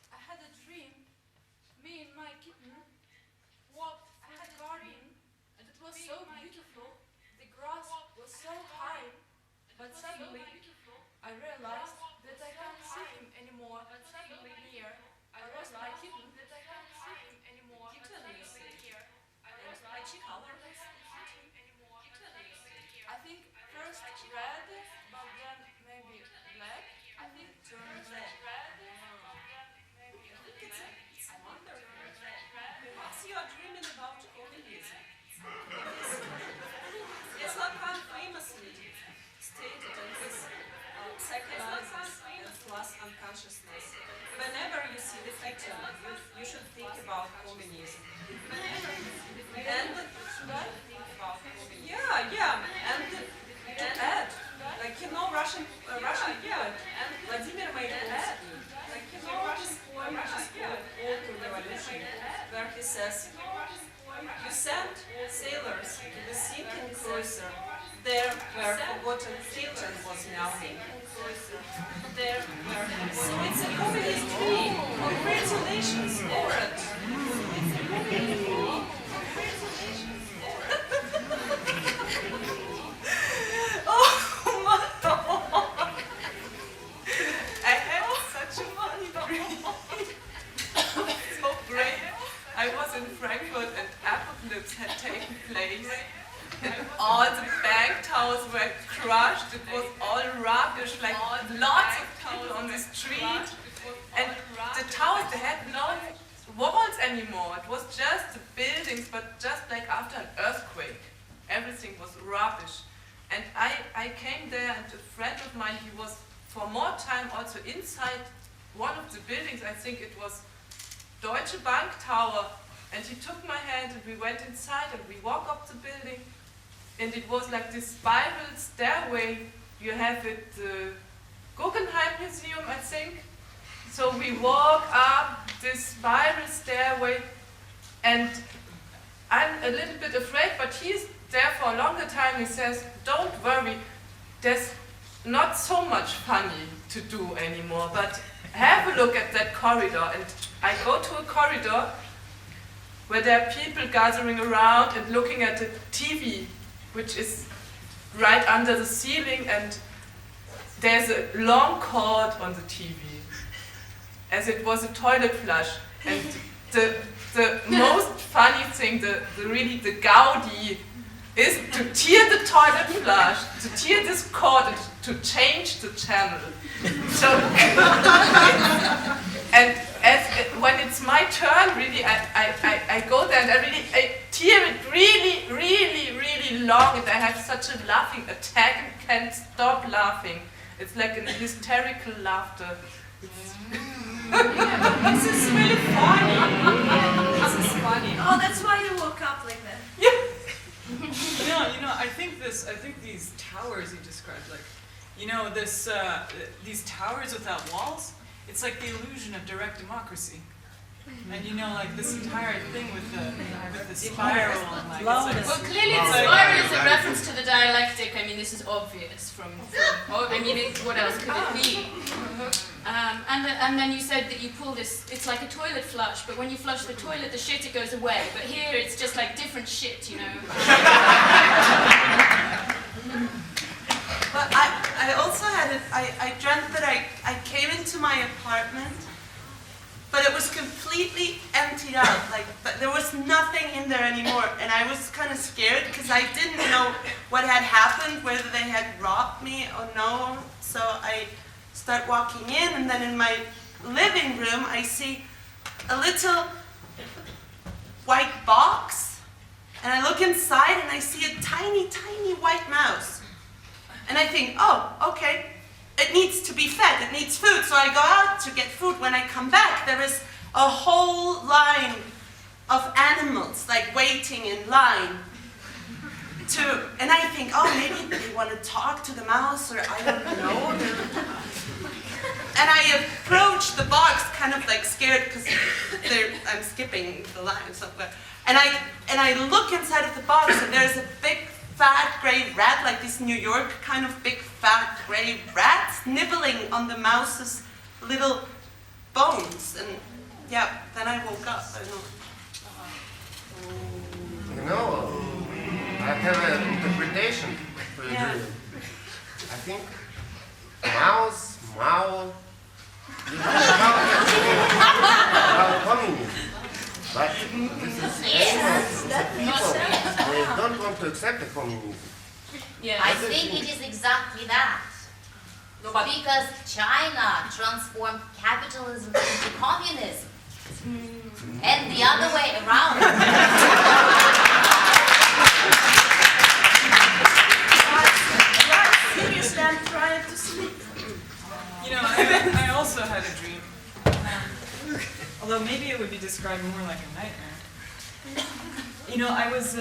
I had a dream. Me and my kitten walked through the garden, and it was so beautiful. The grass was so high, but suddenly I realized that I can't see him anymore. Here, I lost my kitten. I think first red, but then maybe black. I think turned red. It's wonderful. Perhaps you are dreaming about communism. Yes, Lacan famously stated in his psychoanalysis and class unconsciousness, whenever you see the picture, you should think about communism. And should I think about communism? Yeah, and to add, like Russian poet, and Vladimir Mayakovsky, Russian poet, Auto Revolution, where he says, you sent sailors to the sinking cruiser, there where forgotten Hitler was meowing. So it's a communist dream. Congratulations for it. It's a communist dream. Congratulations for it. Oh my God. I had such a funny dream. So great. I was in Frankfurt and apocalypse had taken place. And all the bank towers were crushed. It was all rubbish, like lots of people on the street. And the towers, they had no walls anymore. It was just the buildings, but just like after an earthquake. Everything was rubbish. And I came there, and a friend of mine, he was for more time also inside one of the buildings. I think it was Deutsche Bank Tower. And he took my hand, and we went inside, and we walked up the building. And it was like this spiral stairway you have at the Guggenheim Museum, I think. So we walk up this spiral stairway, and I'm a little bit afraid, but he's there for a longer time. He says, don't worry, there's not so much funny to do anymore, but have a look at that corridor. And I go to a corridor where there are people gathering around and looking at the TV, which is right under the ceiling, and there's a long cord on the TV, as it was a toilet flush. And the most funny thing, the Gaudi, is to tear the toilet flush, to tear this cord, and to change the channel. So, and when it's my turn, really, I go there and I tear it really long, and I have such a laughing attack and can't stop laughing. It's like an hysterical laughter. This is really funny. This is funny. Oh, that's why you woke up like that. Yeah. I think these towers you described, like, these towers without walls, it's like the illusion of direct democracy. And like this entire thing with the spiral, and like, Well, clearly the spiral is a reference to the dialectic. I mean, this is obvious from what else could it be? And then you said that you pull this, it's like a toilet flush, but when you flush the toilet, the shit, it goes away. But here, it's just like different shit, But I also had it, I dreamt that I came into my apartment, but it was completely emptied out, but there was nothing in there anymore, and I was kind of scared because I didn't know what had happened, whether they had robbed me or no. So I start walking in, and then in my living room I see a little white box, and I look inside and I see a tiny white mouse, and I think, oh, okay. It needs to be fed, it needs food, so I go out to get food. When I come back, there is a whole line of animals, like waiting in line and I think, oh, maybe they want to talk to the mouse, or I don't know. And I approach the box kind of like scared, because I'm skipping the line somewhere. And I look inside of the box, and there's a big fat gray rat, like this New York kind of big fat gray rats nibbling on the mouse's little bones. And yeah, then I woke up. I don't know. You know, I have an interpretation for the Yeah. dream. I think mouse, maul, about communism. But this is animals, the people. They don't want to accept the communism. Yeah. I think it is exactly that. No, but Because China transformed capitalism into communism. And the other way around. Seriously, I'm trying to sleep. You know, I also had a dream. Although maybe it would be described more like a nightmare. You know, I was.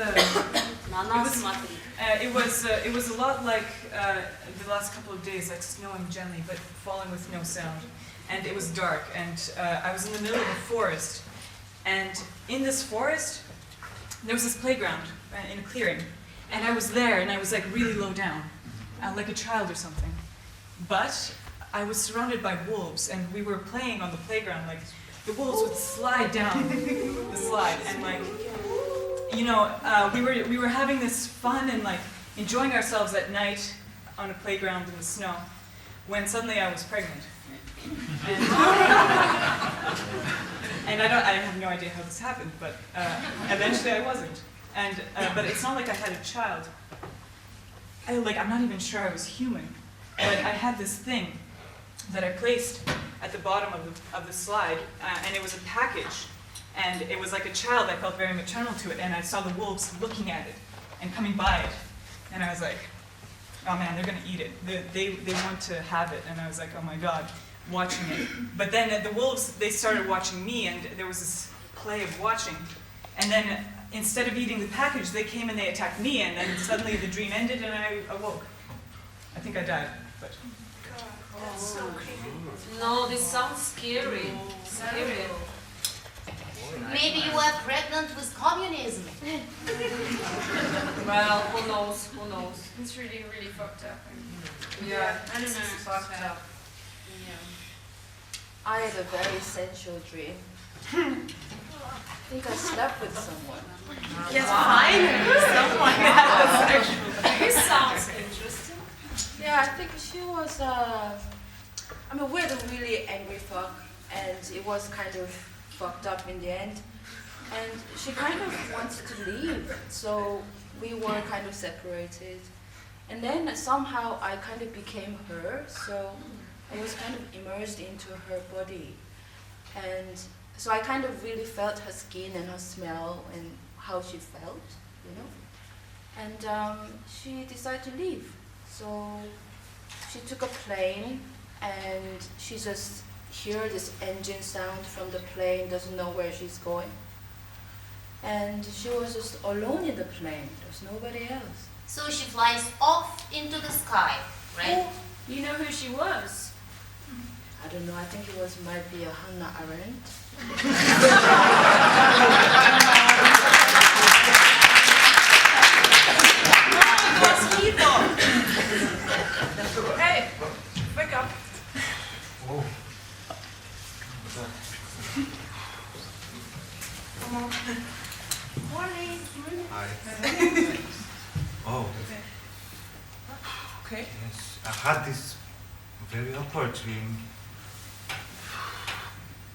It was a lot like the last couple of days, like snowing gently, but falling with no sound. And it was dark, and I was in the middle of a forest. And in this forest, there was this playground in a clearing. And I was there, and I was like really low down, like a child or something. But I was surrounded by wolves, and we were playing on the playground. Like the wolves would slide down the slide, and like, you know, we were having this fun and like enjoying ourselves at night on a playground in the snow. When suddenly I was pregnant, and I have no idea how this happened, but eventually I wasn't. And but it's not like I had a child. I'm not even sure I was human, but I had this thing that I placed at the bottom of the slide, and it was a package, and it was like a child. I felt very maternal to it, and I saw the wolves looking at it and coming by it, and I was like, oh man, they're gonna eat it. They want to have it, and I was like, oh my god, watching it. But then the wolves, they started watching me, and there was this play of watching, and then instead of eating the package, they came and they attacked me, and then suddenly the dream ended, and I awoke. I think I died, but. That's so creepy. no, this sounds scary. Scary. Maybe you were pregnant with communism. Well, who knows? Who knows? It's really, really fucked up. Yeah, I don't know. it's fucked up. I had a very sensual dream. I think I slept with someone. Yes, finally, someone has sexual. This sounds interesting. Yeah, I think she was, I mean, we had a really angry fuck, and it was kind of fucked up in the end. And she kind of wanted to leave, so we were kind of separated. And then somehow I kind of became her, so I was kind of immersed into her body. And so I kind of really felt her skin and her smell and how she felt, you know. And she decided to leave. So she took a plane, and she just heard this engine sound from the plane, doesn't know where she's going. And she was just alone in the plane. There's nobody else. So she flies off into the sky, right? You know who she was? I don't know, I think it might be a Hannah Arendt. Hey, wake up. Oh. Morning. Hi. Oh, Okay. yes. I had this very awkward dream.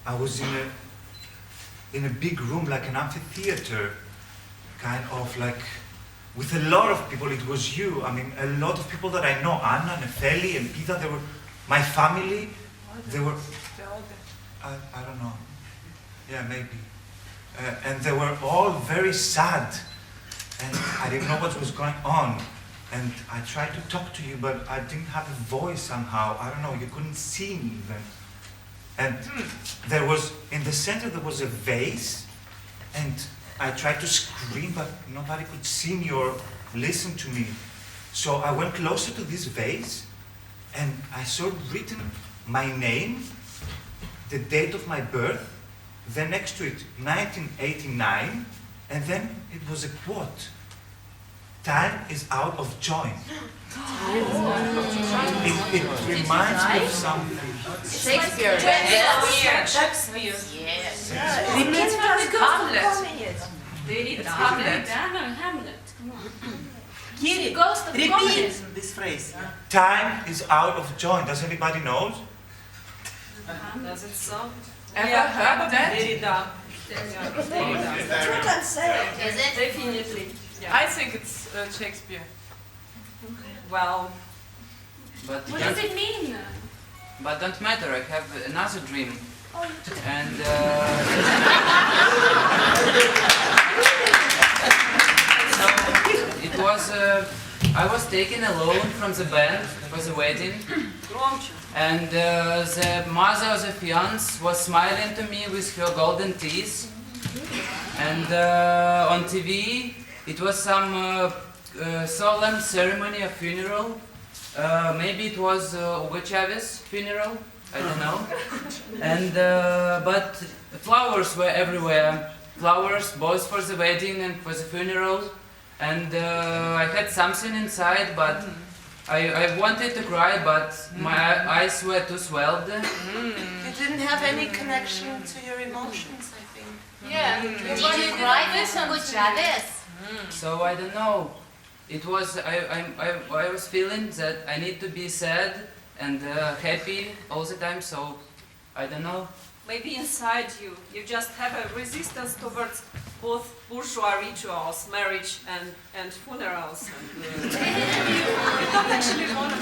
I was in a big room, like an amphitheater, kind of like with a lot of people. It was you. I mean, a lot of people that I know, Anna, Nefeli, and Pita. They were my family. They were. I don't know. Yeah, maybe. And they were all very sad. And I didn't know what was going on. And I tried to talk to you, but I didn't have a voice somehow. I don't know, you couldn't see me even. And there was, in the center, there was a vase. And I tried to scream, but nobody could see me or listen to me. So I went closer to this vase, and I saw written my name, the date of my birth, then next to it, 1989, and then it was a quote. time is out of joint. It reminds me of something. Shakespeare. Shakespeare. Yes. Repeat from Hamlet. They read Hamlet. Hamlet. Come on. Repeat Ghost of communism. this phrase. Time is out of joint. Does anybody know? Does it sound? Ever heard that? That's what I'm saying. Is it? Definitely. I think it's Shakespeare. Well, But What does it mean? but don't matter. I have another dream, and so it was. I was taken alone from the band for the wedding, and the mother of the fiancé was smiling to me with her golden teeth, and on TV it was some solemn ceremony of funeral. Maybe it was Hugo Chavez's funeral, I don't know. And but flowers were everywhere. Flowers both for the wedding and for the funeral. And I had something inside, but I wanted to cry, but my eyes were too swelled. You didn't have any connection to your emotions, I think. Yeah. Did you cry for Hugo Chavez? So I don't know. It was I was feeling that I need to be sad and happy all the time. So I don't know. maybe inside you, you just have a resistance towards both bourgeois rituals, marriage and funerals. And, you don't actually want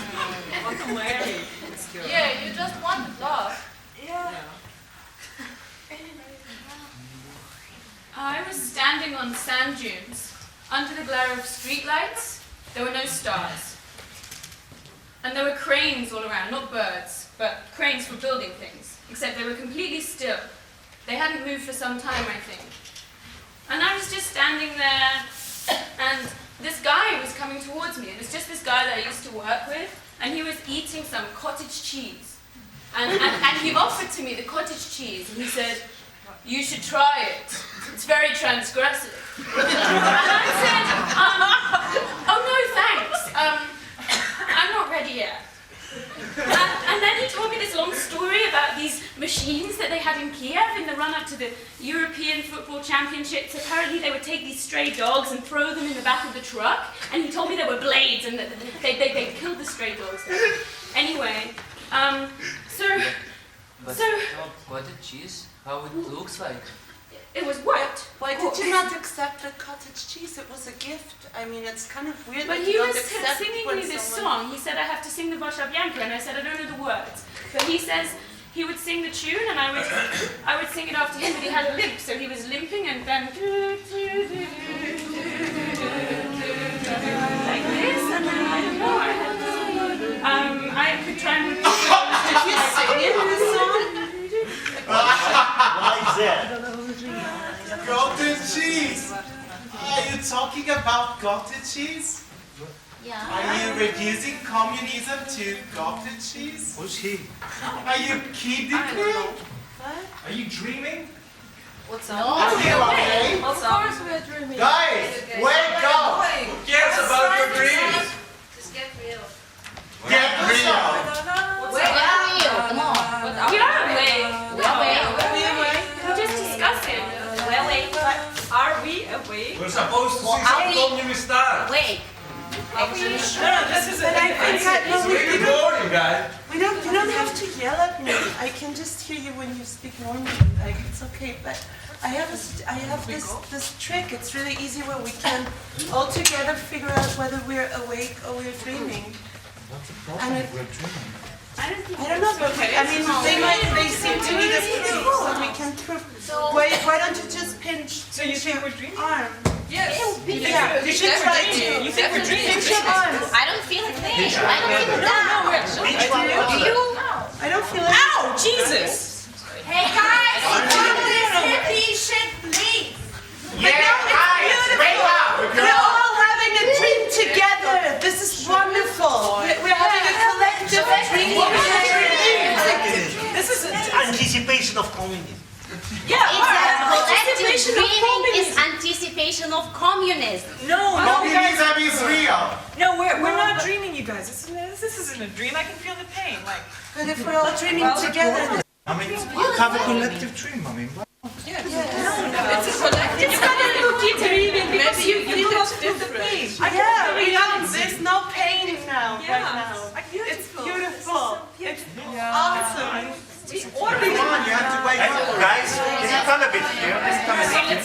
to marry this girl. Yeah, you just want love. Yeah. I was standing on sand dunes, under the glare of streetlights. There were no stars. And there were cranes all around, not birds, but cranes for building things, except they were completely still. They hadn't moved for some time, I think. And I was just standing there, and this guy was coming towards me. It was just this guy that I used to work with, and he was eating some cottage cheese. And he offered to me the cottage cheese, and he said, "You should try it. It's very transgressive." And I said, "Oh no, thanks. I'm not ready yet." And then he told me this long story about these machines that they had in Kiev in the run-up to the European Football Championships. Apparently they would take these stray dogs and throw them in the back of the truck, and he told me there were blades and that they killed the stray dogs. Anyway, But cottage cheese? How it looks like? it was white. Why did you not accept the cottage cheese? It was a gift. I mean, it's kind of weird But that he you was don't accept singing when me this someone... song. He said I have to sing the Boscia Bianca, and I said I don't know the words. But he says he would sing the tune, and I would sing it after him. But he had a limp, so he was limping, and then like this, and then I don't know. I could try and repeat it. Did you sing it, this song? Why is that? Cottage cheese! Are you talking about cottage cheese? Yeah. Are you reducing communism to cottage cheese? Who's he? Are you kidding me? Are you dreaming? What's No. up? Are you okay? What's up? Of course we're dreaming. Guys, wake up! Who cares about your dreams? Just get real. Get real! Where are you? Come on. We are awake. We're We're just discussing. We're awake. Are we awake? We're supposed to see Are some we- communist stars. Wait. Actually, This is but I think It's really boring, guys. you don't have to yell at me. I can just hear you when you speak normally. Like, it's okay. But I have this trick. It's really easy where we can all together figure out whether we're awake or we're dreaming. What's the And problem? it- We're dreaming. I don't think I don't know, but they seem to need a proof, so we can prove. Why don't you just pinch? So you think we're dreaming? Arm. yes. Yeah, you should try to. You think we're dreaming? Pinch your arms. I don't feel a thing. I don't feel a down. Do you? I don't feel it. Ow! Jesus! Hey guys, stop this shit, please. Yeah, guys, wake up! We're all having a dream together. This is wonderful. We're having a collective dream. This is anticipation of communism. It's a collective dreaming is anticipation creation of communism. No, Communism is real. No, we're not dreaming, you guys. This isn't a dream. I can feel the pain. Like, But if we're all dreaming together. I mean, have a collective dream. I mean, what? It's a collective. It's better to keep dreaming because Maybe you feel do it's feel the different. pain. Yeah, we don't. There's no pain now, right now. It's beautiful. It's awesome. Come on, you have to wake Hey, up. guys, can you come a bit here? Just come a bit.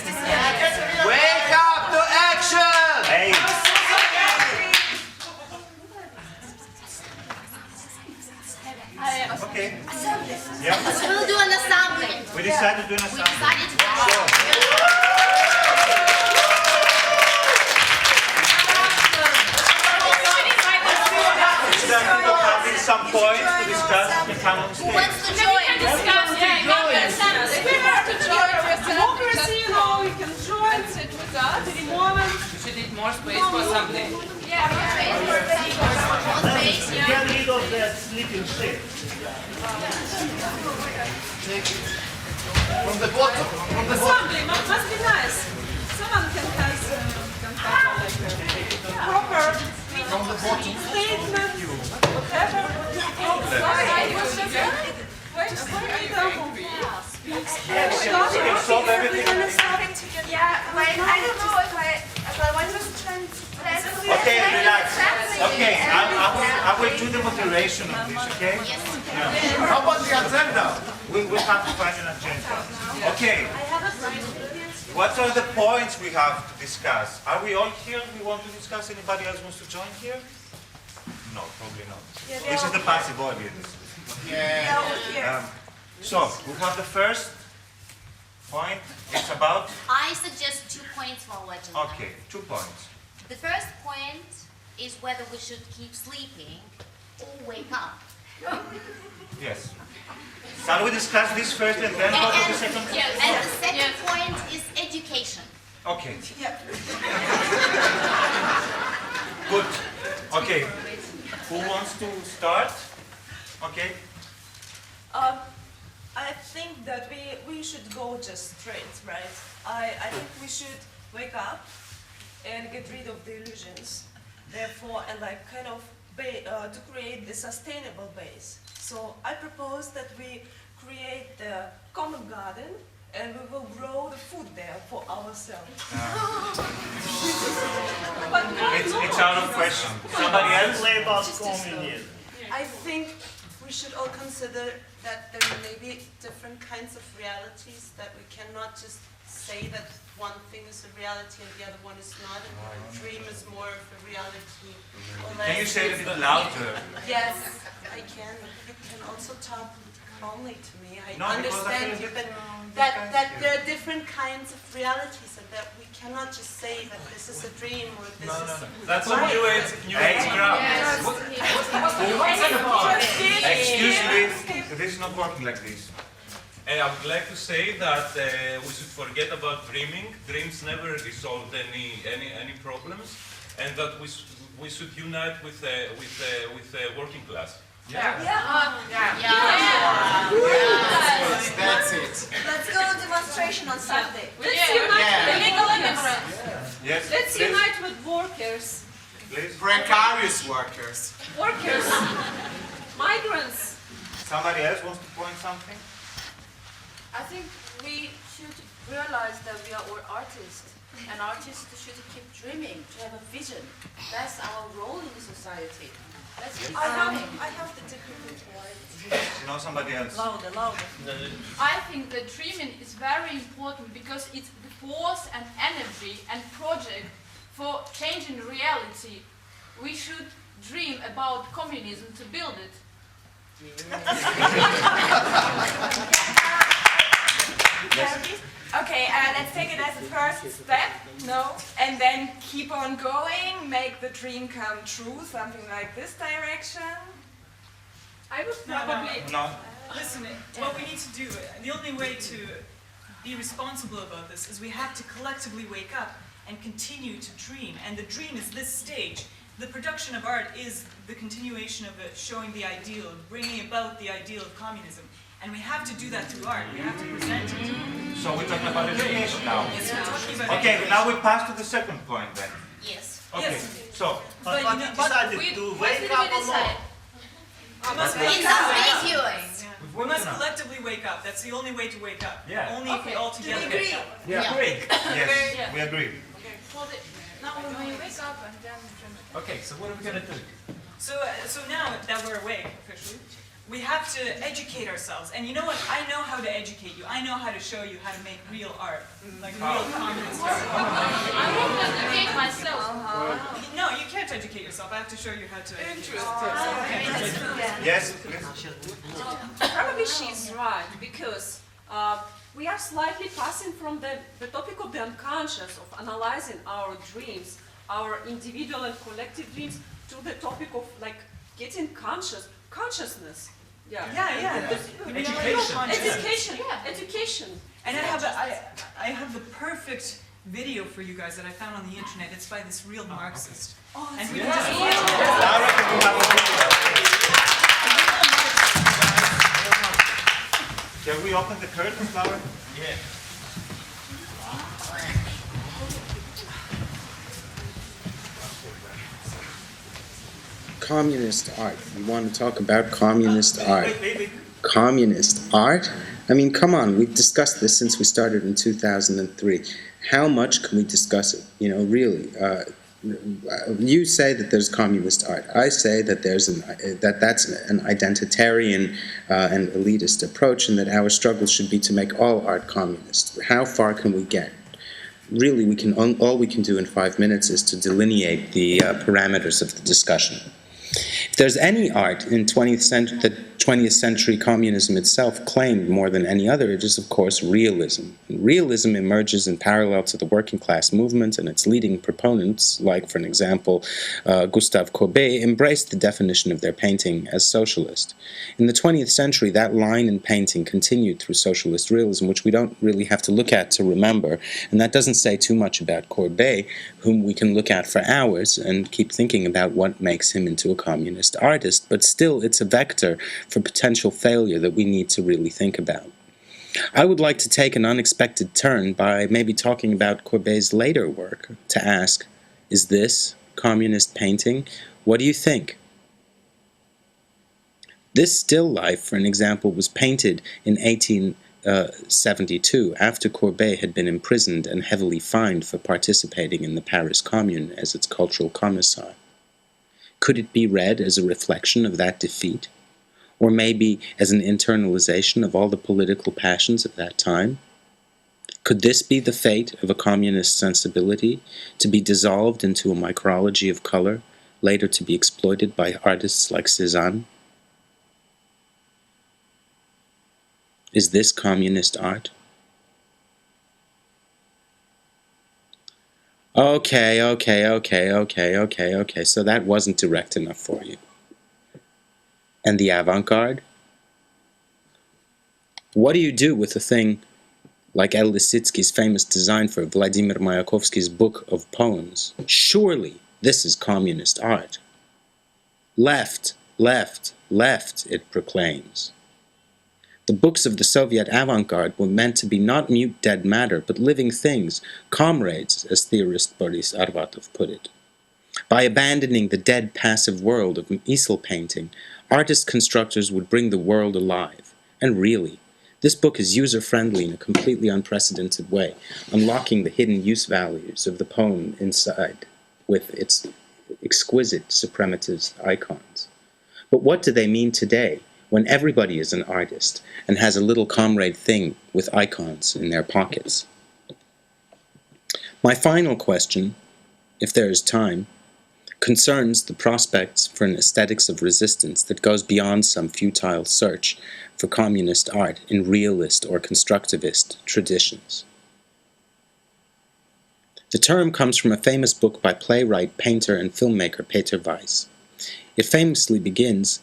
Wake up to action! Hey, okay. Yeah, So we'll do an assembly. we decided to do an We assembly. decided to do an Sure. Having some points to discuss the come on Who stage. wants to join? Democracy, you know, you can join, sit with us. At the moment, You should need more space for something. More space, yeah. Get rid of that sleeping shit. From the bottom. From the bottom. assembly must be nice. Someone can have like a proper From the bottom. statement, whatever. We can solve everything. Yeah, but I don't know if I want to try. Okay, relax. Okay, I will do the moderation of this, okay? How about the agenda? We'll have to find an agenda. Okay. What are the points we have to discuss? Are we all here? We want to discuss? Anybody else wants to join here? No, probably not. This is the passive audience. Yeah. So, we have the first point. It's about, I suggest 2 points for our agenda. okay, 2 points. The first point is whether we should keep sleeping or wake up. Yes. Shall we discuss this first and then go to the second? And the second point is education. Okay. Good. Okay. Who wants to start? Okay. I think that we should go just straight, right? I think we should wake up and get rid of the illusions, therefore, and like kind of to create the sustainable base. So I propose that we create the common garden and we will grow the food there for ourselves. But It's out of question. Somebody else? I think we should all consider that there may be different kinds of realities, that we cannot just say that one thing is a reality and the other one is not, and the dream is more of a reality. Can you say it a bit louder? Yes, I can. You can also talk calmly to me. I No, because I understand feel you, a bit- but that there are different kinds of realities and that we cannot just say that this is a dream or this is... That's a new age crowd. Excuse me, this is not working like this. And I would like to say that we should forget about dreaming. Dreams never resolved any problems, and that we should unite with the working class. That's it. Let's go to demonstration on Saturday. Let's unite the legal immigrants. Yes. Let's please. unite with workers. Please. Precarious workers. Workers. Migrants. Somebody else wants to point something? I think we should realize that we are all artists, and artists should keep dreaming, to have a vision. That's our role in society. Let's keep dreaming. I have the difficult one. No, somebody else. Louder, louder. I think that dreaming is very important because it's the force and energy and project for changing reality. We should dream about communism to build it. Okay, let's take it as a first step, and then keep on going, make the dream come true, something like this direction. I would probably... No. Listen, what we need to do, the only way to be responsible about this is we have to collectively wake up and continue to dream. And the dream is this stage. The production of art is the continuation of it, showing the ideal, bringing about the ideal of communism. And we have to do that through art. We have to present it. So we're talking about education now. Yes, we're talking about Okay, education. now we pass to the second point then. Yes. Okay, Yes. so. But what we decided to wake up or not? We must It's ambiguous. We must collectively wake up. That's the only way to wake up. Yeah. Only if we all together wake up. Yeah. Agree. Yes, we agree. Well, now when you wake up and then... Okay, so what are we going to do? So now that we're awake officially, we have to educate ourselves. And you know what? I know how to educate you. I know how to show you how to make real art, like real communist art. I want to educate myself. No, you can't educate yourself. I have to show you how to. Yes, Probably she's right, because we are slightly passing from the topic of the unconscious, of analyzing our dreams, our individual and collective dreams, to the topic of like getting consciousness. Yeah. Education. And I have the perfect video for you guys that I found on the internet. It's by this real Marxist. And we can just watch it. Laura, can you have a video? Can we open the curtains, Laura? Yeah. Communist art. You want to talk about communist art? Wait. Communist art? I mean, come on, we've discussed this since we started in 2003. How much can we discuss it? You know, really. You say that there's communist art. I say that that's an identitarian and elitist approach, and that our struggle should be to make all art communist. How far can we get? Really, all we can do in 5 minutes is to delineate the parameters of the discussion. If there's any art in the 20th century communism itself claimed more than any other, it is, of course, realism. And realism emerges in parallel to the working class movement, and its leading proponents, like, for an example, Gustave Courbet, embraced the definition of their painting as socialist. In the 20th century, that line in painting continued through socialist realism, which we don't really have to look at to remember, and that doesn't say too much about Courbet, whom we can look at for hours and keep thinking about what makes him into a communist artist, but still it's a vector for potential failure that we need to really think about. I would like to take an unexpected turn by maybe talking about Courbet's later work, to ask, is this communist painting? What do you think? This still life, for an example, was painted in 1872, after Courbet had been imprisoned and heavily fined for participating in the Paris Commune as its cultural commissar. Could it be read as a reflection of that defeat? Or maybe as an internalization of all the political passions of that time? Could this be the fate of a communist sensibility, to be dissolved into a micrology of color, later to be exploited by artists like Cézanne? Is this communist art? Okay, so that wasn't direct enough for you. And the avant-garde? What do you do with a thing like El Lisitsky's famous design for Vladimir Mayakovsky's book of poems? Surely this is communist art. Left, it proclaims. The books of the Soviet avant-garde were meant to be not mute dead matter, but living things, comrades, as theorist Boris Arvatov put it. By abandoning the dead passive world of easel painting, artist-constructors would bring the world alive. And really, this book is user-friendly in a completely unprecedented way, unlocking the hidden use values of the poem inside with its exquisite suprematist icons. But what do they mean today, when everybody is an artist and has a little comrade thing with icons in their pockets? My final question, if there is time, concerns the prospects for an aesthetics of resistance that goes beyond some futile search for communist art in realist or constructivist traditions. The term comes from a famous book by playwright, painter, and filmmaker Peter Weiss. It famously begins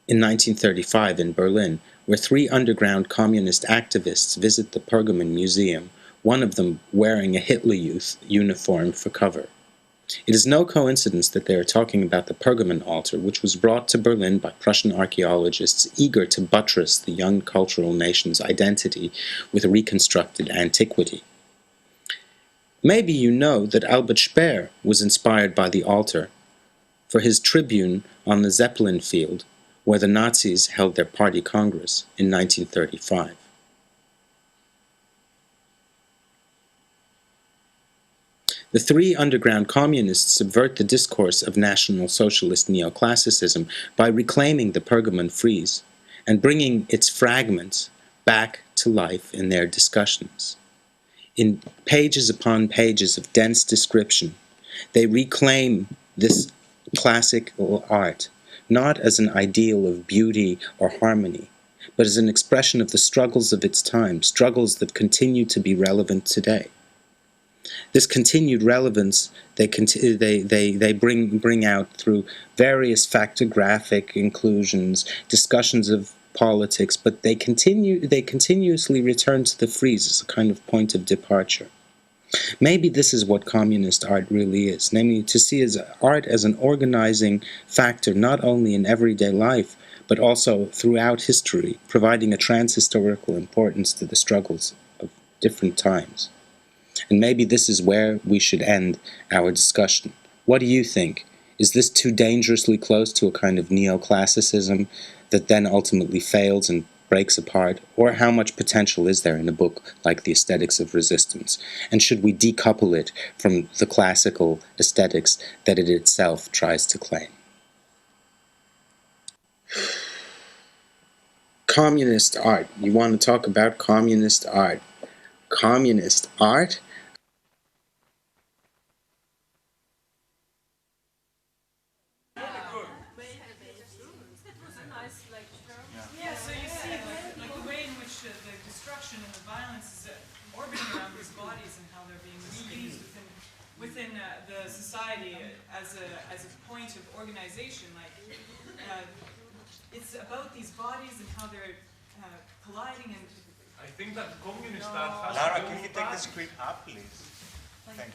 in 1935 in Berlin, where 3 underground communist activists visit the Pergamon Museum, one of them wearing a Hitler Youth uniform for cover. It is no coincidence that they are talking about the Pergamon altar, which was brought to Berlin by Prussian archaeologists eager to buttress the young cultural nation's identity with reconstructed antiquity. Maybe you know that Albert Speer was inspired by the altar for his tribune on the Zeppelin field, where the Nazis held their party congress in 1935. The three underground communists subvert the discourse of National Socialist neoclassicism by reclaiming the Pergamon frieze and bringing its fragments back to life in their discussions. In pages upon pages of dense description, they reclaim this classical art, not as an ideal of beauty or harmony, but as an expression of the struggles of its time, struggles that continue to be relevant today. This continued relevance they bring out through various factographic inclusions, discussions of politics, but they continuously return to the frieze as a kind of point of departure. Maybe this is what communist art really is, namely to see art as an organizing factor not only in everyday life, but also throughout history, providing a transhistorical importance to the struggles of different times. And maybe this is where we should end our discussion. What do you think? Is this too dangerously close to a kind of neoclassicism that then ultimately fails and breaks apart? Or how much potential is there in a book like The Aesthetics of Resistance? And should we decouple it from the classical aesthetics that it itself tries to claim? Communist art. You want to talk about communist art? Communist art? As a point of organization, it's about these bodies and how they're colliding and. I think that communist art has. Lara, can you take the screen up, please? Thank you.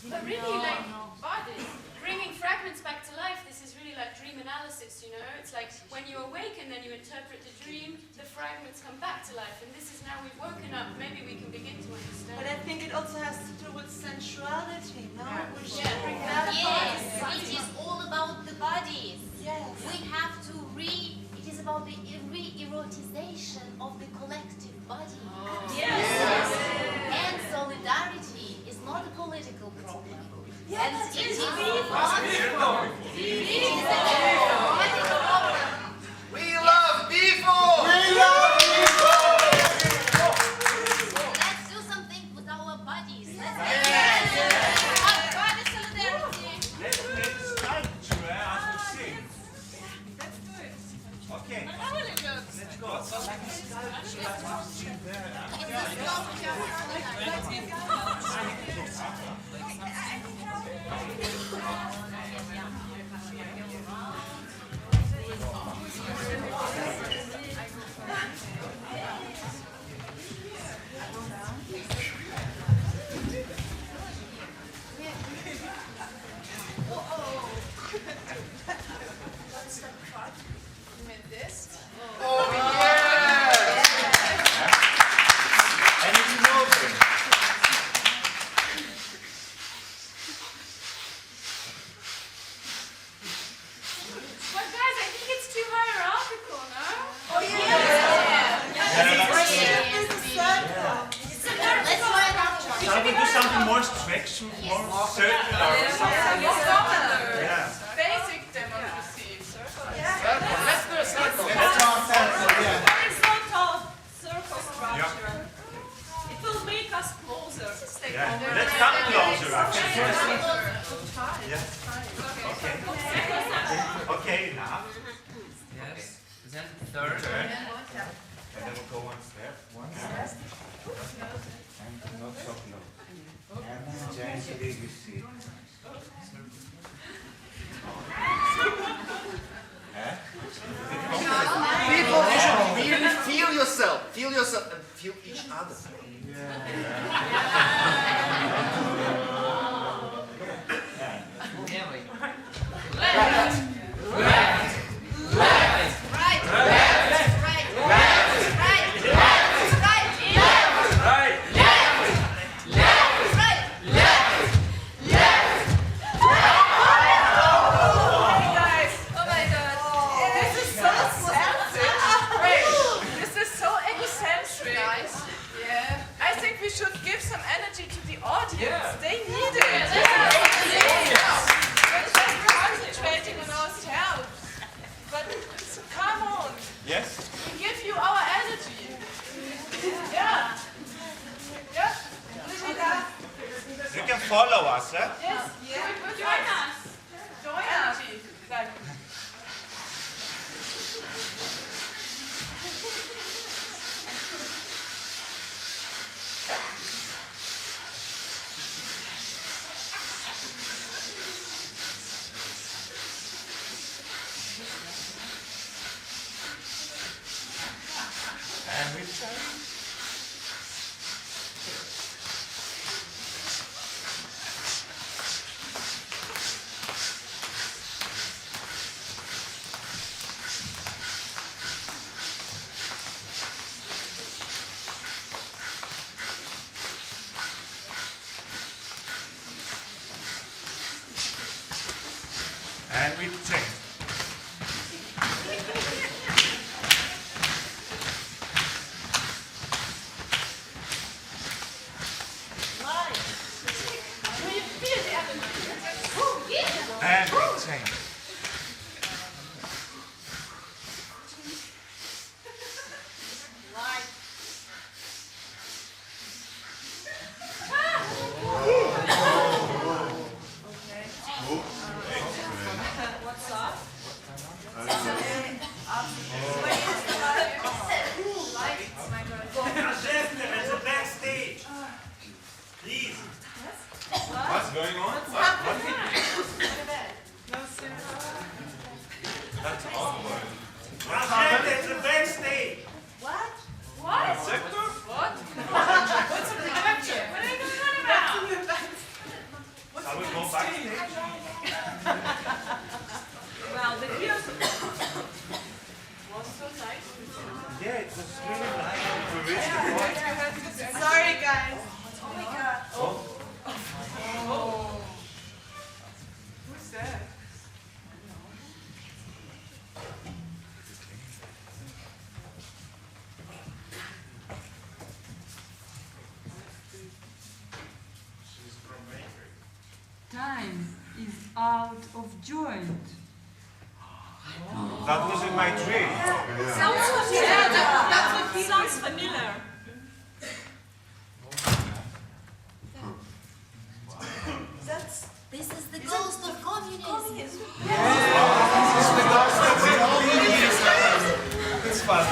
But really, like bodies, bringing fragments back to life. This is really like dream analysis. You know, it's like when you awaken, then you interpret the dream. The fragments come back to life, and this is now we've woken up. Maybe we can begin to understand. But I think it also has to do with sensuality, no? Yes, it is all about the bodies. Yes. We have to it is about the re-erotization of the collective body. Oh. Yes. And solidarity is not a political problem. Yeah, and that's it is it. We love people! We love Let's do something with our bodies. Let's Body solidarity. Let's make a sculpture as we sing. Let's do it. Okay. Let's go. Like a sculpture as we sing there. Feel yourself and feel each other. Yes? We give you our energy. Yeah. Yeah. You can follow us, eh? Yes. Yeah. Join us. Join us. Exactly. And we try. And we change. And we change. What's up? At the backstage. Please. What's going on? That's awkward. At the backstage. What? What? Sector? What? What's the picture? What are you talking about? Shall we go backstage? Well, the videos Was so nice. Yeah, it was really nice. We reached the point. Sorry, guys. Oh my god. Oh. Who's that? Time is out of joint. That was in my dream. sounds familiar. That's what he sounds familiar. This is the ghost of communism. It's fun.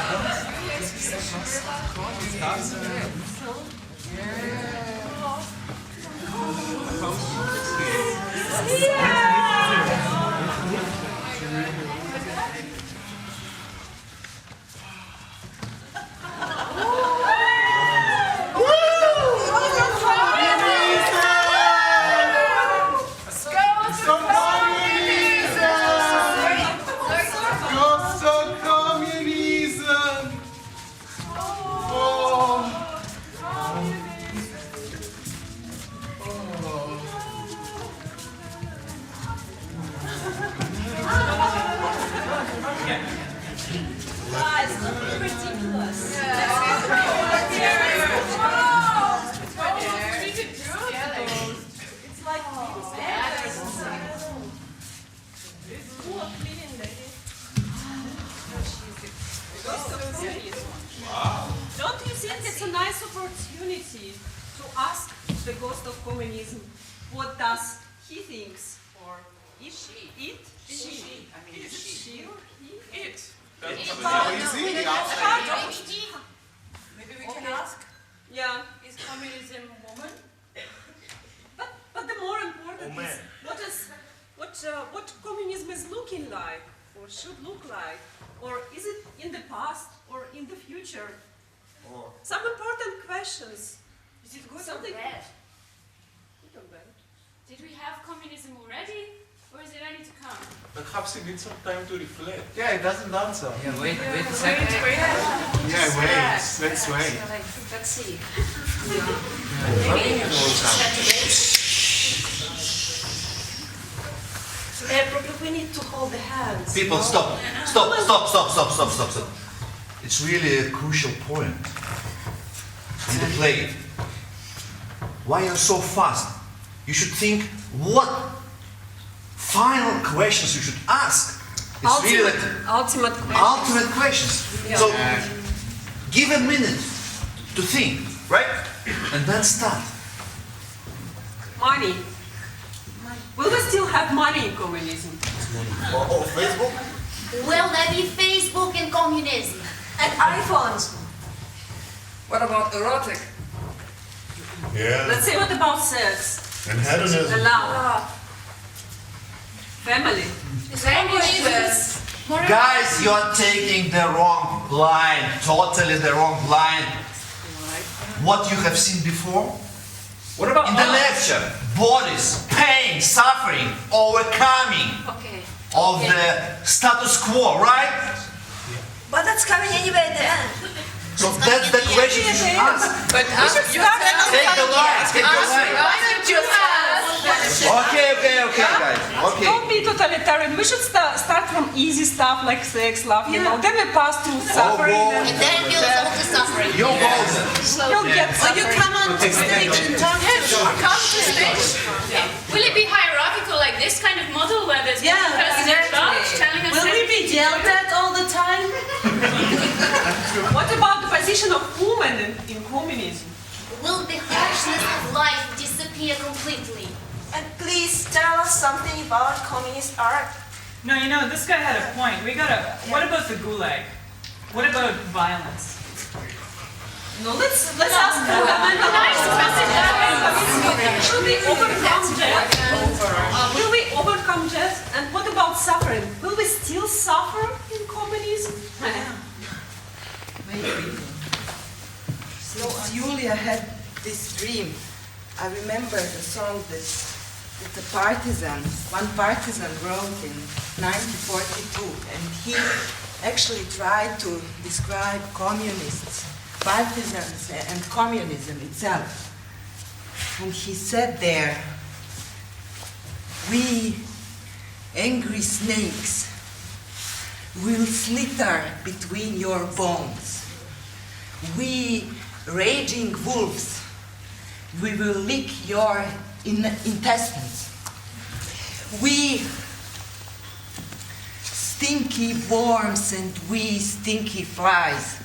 Ghost of communism! Guys, look ridiculous. It's like who are cleaning lady? Don't you think it's a nice opportunity to ask the ghost of communism what does he thinks or is she? It? She. I mean, is it she or he? It. Maybe we can ask, Yeah. is communism a woman? But the more important is what communism is looking like or should look like, or is it in the past or in the future? Some important questions. Is it good Something- or bad? Good or bad? Did we have communism already, or is it only to come? Perhaps you need some time to reflect. Yeah, it doesn't answer. Yeah, wait a second. Yeah, wait. Let's wait. Let's see. Probably we need to hold the hands. People, stop. It's really a crucial point in the play. Why are you so fast? You should think what final questions you should ask. It's really like ultimate ultimate questions. Yeah. So give a minute to think, right? And then start. Money. Will we still have money in communism? Or Facebook? Will there be Facebook in communism? And iPhones. What about erotic? Yeah. Let's say, what about sex? And hedonism. And love. Family. Languages. Guys, you're taking the wrong line, totally the wrong line. What you have seen before? What about in the lecture? Bodies, pain, suffering, overcoming of the status quo, right? But that's coming anyway at the end. So that's the question you should ask. But We should start Take the line, take the line. Why don't you Okay, guys. Okay. Don't be totalitarian. We should start from easy stuff like sex, love, you know. Then we pass through suffering. boy. And then it goes on to suffering. You're golden. You'll get So you come on to stage and talk to Come to stage. Will it be hierarchical like this kind of model where there's one person in charge telling us Will we be yelled at all the time? What about the position of women in communism? Will the harshness of life disappear completely? And please tell us something about communist art. No, you know, this guy had a point. We gotta, what about the gulag? What about violence? No, let's ask should we overcome death? Will we overcome death? And what about suffering? Will we still suffer in communism? Maybe. So Julia had this dream. I remember the song that the one partisan wrote in 1942, and he actually tried to describe communists, partisans, and communism itself. And he said there, "We angry snakes will slither between your bones. We raging wolves, we will lick your intestines. We stinky worms and we stinky flies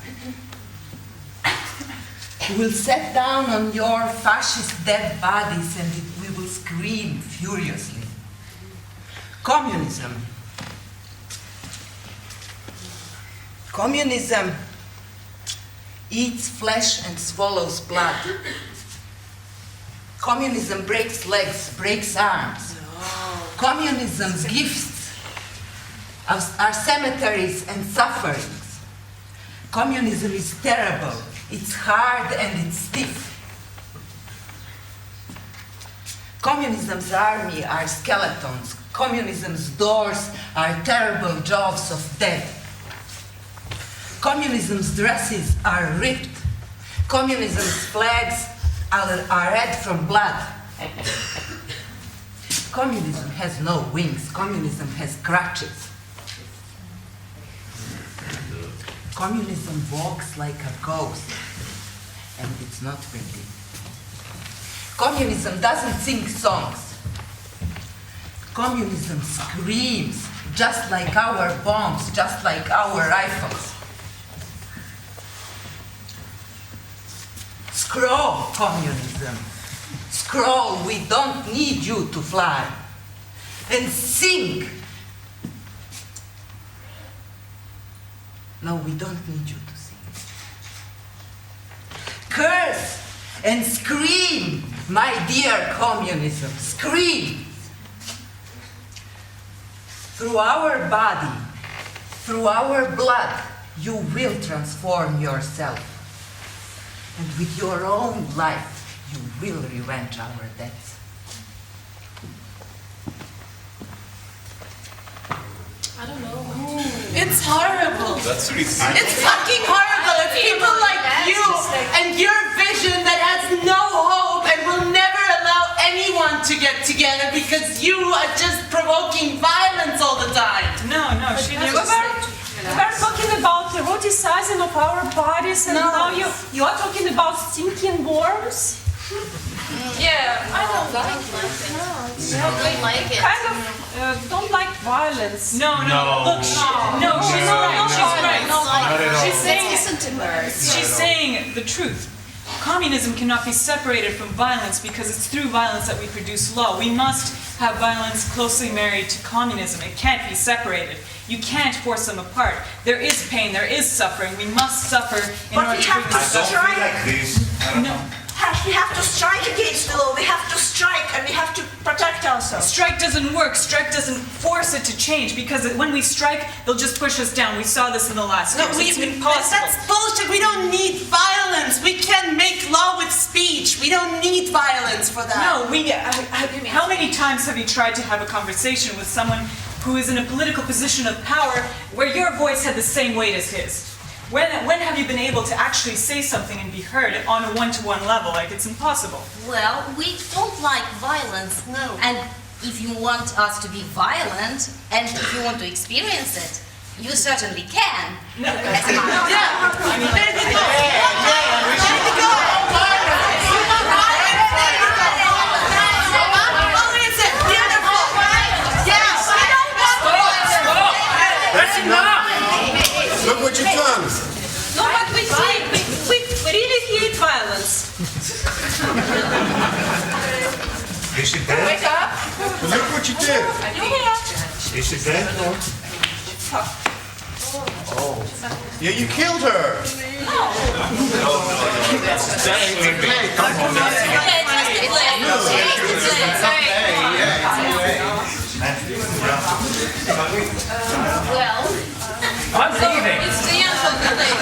will set down on your fascist dead bodies and we will scream furiously. Communism. Communism eats flesh and swallows blood. Communism breaks legs, breaks arms. Communism's gifts are cemeteries and sufferings. Communism is terrible. It's hard and it's stiff. Communism's army are skeletons. Communism's doors are terrible jaws of death. Communism's dresses are ripped. Communism's flags are red from blood. Communism has no wings. Communism has crutches. Communism walks like a ghost, and it's not pretty. Communism doesn't sing songs. Communism screams, just like our bombs, just like our rifles. Scroll, communism. Scroll, we don't need you to fly. And sing. No, we don't need you to sing. Curse and scream, my dear communism. Scream. Through our body, through our blood, you will transform yourself. And with your own life, you will revenge our deaths. I don't know. It's horrible. That's really It's fucking horrible. It's people like you and your vision that has no hope and will never allow anyone to get together because you are just provoking violence all the time. No, she never said. We're talking about eroticizing of our bodies, and now you are talking about stinking worms. Yeah, I don't like it. You don't like it. Kind of don't like violence. No. Look, she's right. She's saying, Listen to her. she's saying the truth. Communism cannot be separated from violence because it's through violence that we produce law. We must have violence closely married to communism. It can't be separated. You can't force them apart. There is pain, there is suffering. We must suffer in order to bring this I don't feel like this. No. We have to strike against the law. We have to strike and we have to protect ourselves. Strike doesn't work. Strike doesn't force it to change because when we strike, they'll just push us down. We saw this in the last years. It's impossible. That's bullshit. We don't need violence. We can make law with speech. We don't need violence for that. No, how many times have you tried to have a conversation with someone who is in a political position of power where your voice had the same weight as his? When have you been able to actually say something and be heard on a one-to-one level? Like, it's impossible. Well, we don't like violence. No. And if you want us to be violent, and if you want to experience it, you certainly can. No. As a matter of fact. I mean, That's enough! Look what you've done! No, but we really hate violence. Is she dead? Wake up. Look what you did! Is she dead? Oh. Yeah, you killed her! Well, I'm leaving. it's the end of the day.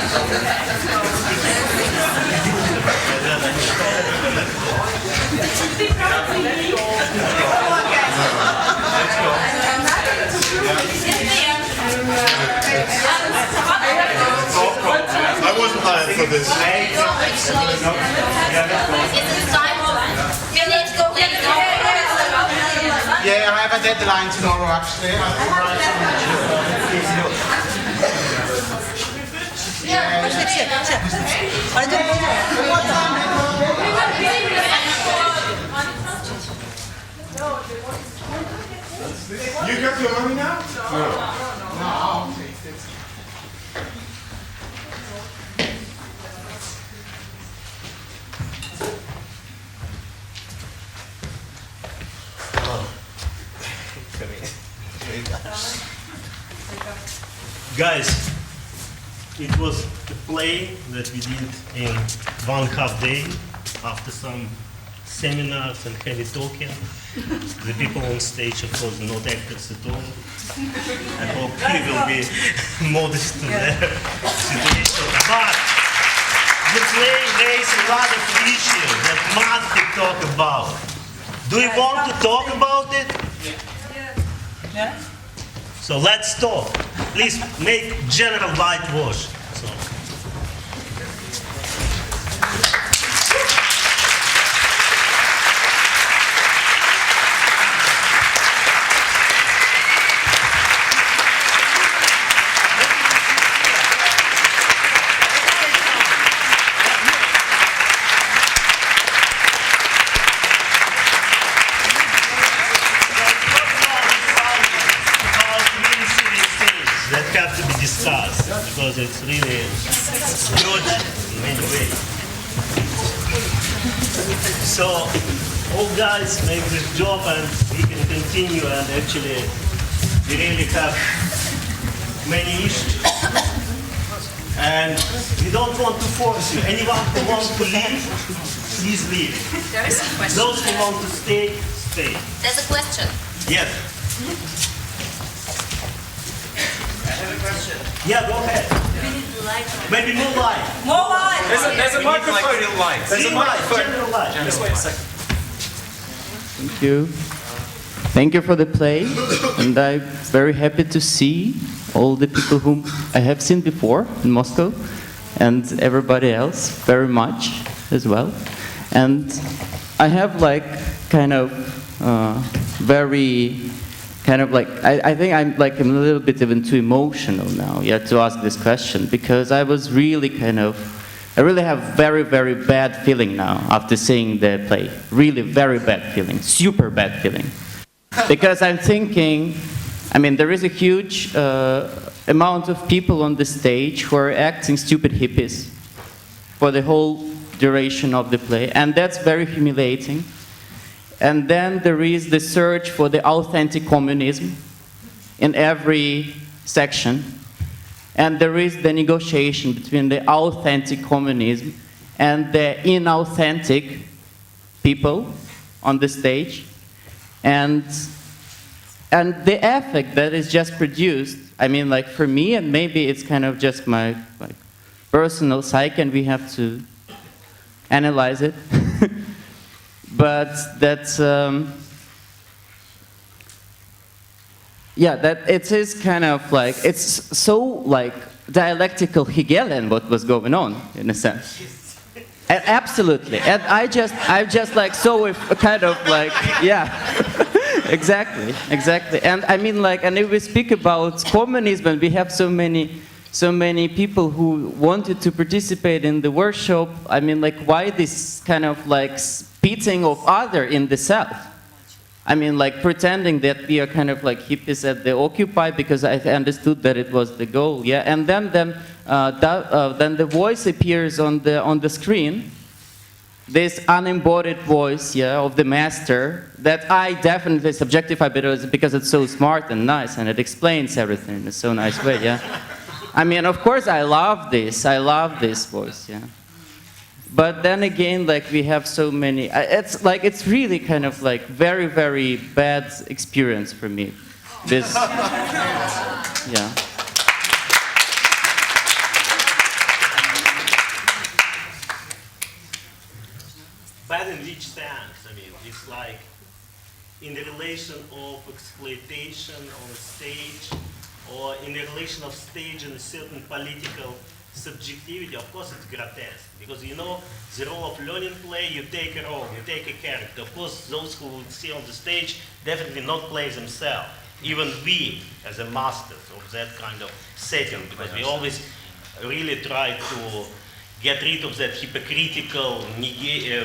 I wasn't hired for this. Yeah, I have a deadline tomorrow actually. You got your money now? No. Guys, it was a play that we did in 1.5 day after some seminars and heavy talking. The people on stage, of course, not actors at all. I hope he will be modest to their situation. But the play raised a lot of issues that must be talked about. Do you want to talk about it? Yeah. So let's talk. Please make general whitewash. So. That have to be discussed because it's really good in many ways. So, all guys make this job and we can continue, and actually we really have many issues. And we don't want to force you. Anyone who wants to leave, please leave. There is a question. Those who want to stay, stay. There's a question. Yes. Yeah, go ahead. Maybe more light. More light. There's a microphone in light. There's a microphone. Just wait a second. Thank you. Thank you for the play, and I'm very happy to see all the people whom I have seen before in Moscow, and everybody else very much as well. And I have like kind of I think I'm like a little bit even too emotional now, yeah, to ask this question, because I was really kind of I really have very, very bad feeling now after seeing the play. Really very bad feeling, super bad feeling. Because I'm thinking, I mean, there is a huge amount of people on the stage who are acting stupid hippies for the whole duration of the play, and that's very humiliating. And then there is the search for the authentic communism in every section. And there is the negotiation between the authentic communism and the inauthentic people on the stage. And the effect that is just produced, I mean, like for me, and maybe it's kind of just my like personal psyche, and we have to analyze it. But that's, yeah, that it is kind of like, it's so like dialectical Hegelian what was going on, in a sense. And absolutely. And I just like so if kind of like, yeah. Exactly, exactly. And I mean like, and if we speak about communism, and we have so many people who wanted to participate in the workshop, I mean like, why this kind of like spitting of other in the self? I mean, like pretending that we are kind of like hippies at the Occupy, because I understood that it was the goal, yeah. And then the voice appears on the screen, this unembodied voice, yeah, of the master that I definitely subjectify because it's so smart and nice and it explains everything in a so nice way, yeah. I mean, of course, I love this voice, yeah. But then again, like we have so many, it's like, it's really kind of like very, very bad experience for me. This, yeah. Bad in which sense? I mean, it's like in the relation of exploitation on stage, or in the relation of stage and a certain political subjectivity. Of course it's grotesque, because you know the role of learning play, you take a role, you take a character. Of course those who will see on the stage definitely not play themselves. Even we, as a masters of that kind of setting, because we always really try to get rid of that hypocritical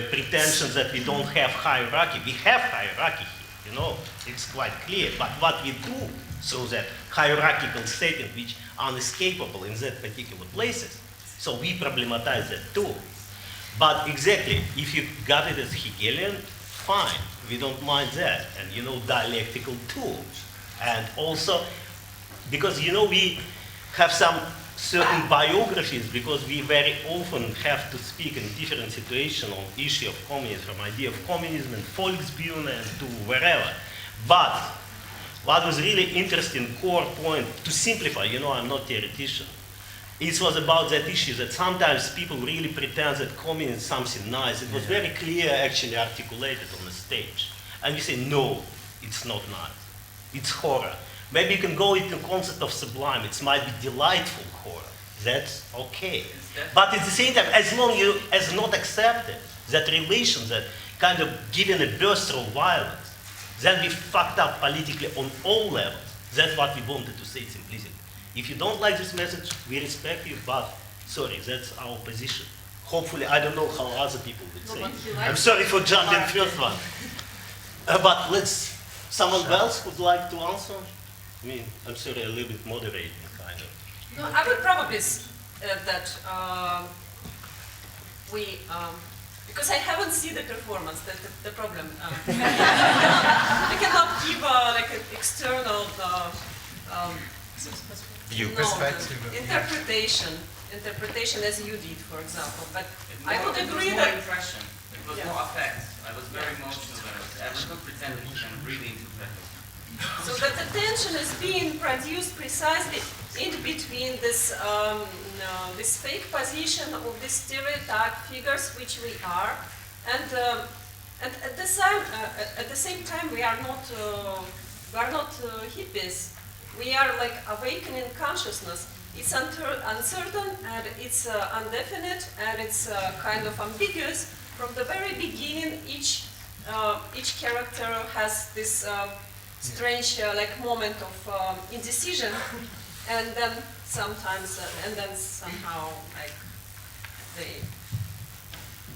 pretensions that we don't have hierarchy. We have hierarchy here, you know, it's quite clear. But what we do through that hierarchical setting, which are unescapable in that particular places, so we problematize that too. But exactly, if you got it as Hegelian, fine, we don't mind that. And you know, dialectical too. And also, because you know, we have some certain biographies, because we very often have to speak in different situations on issue of communism, from idea of communism and Volksbühne and to wherever. But what was really interesting core point, to simplify, you know, I'm not a theoretician, it was about that issue that sometimes people really pretend that communism is something nice. It was very clear, actually articulated on the stage. And we say, no, it's not nice. It's horror. Maybe you can go into the concept of sublime. It might be delightful horror. That's okay. But at the same time, as long as you as not accepted that relation, that kind of given a burst of violence, then we fucked up politically on all levels. That's what we wanted to say simplicity. If you don't like this message, we respect you, but sorry, that's our position. Hopefully, I don't know how other people would say. I'm sorry for jumping first one. But let's, someone else would like to answer? I mean, I'm sorry, a little bit moderating, kind of. No, I would probably add that because I haven't seen the performance, that's the problem. I cannot give like an external view, perspective. Interpretation as you did, for example. But I would agree that impression. It was more affect. I was very emotional when I was not pretending and really interpreting. So that the tension is being produced precisely in between this this fake position of these stereotype figures which we are, and at the same time we are not hippies. We are like awakening consciousness. It's uncertain and it's undefinite and it's kind of ambiguous. From the very beginning, each character has this strange like moment of indecision, and then sometimes and then somehow like they,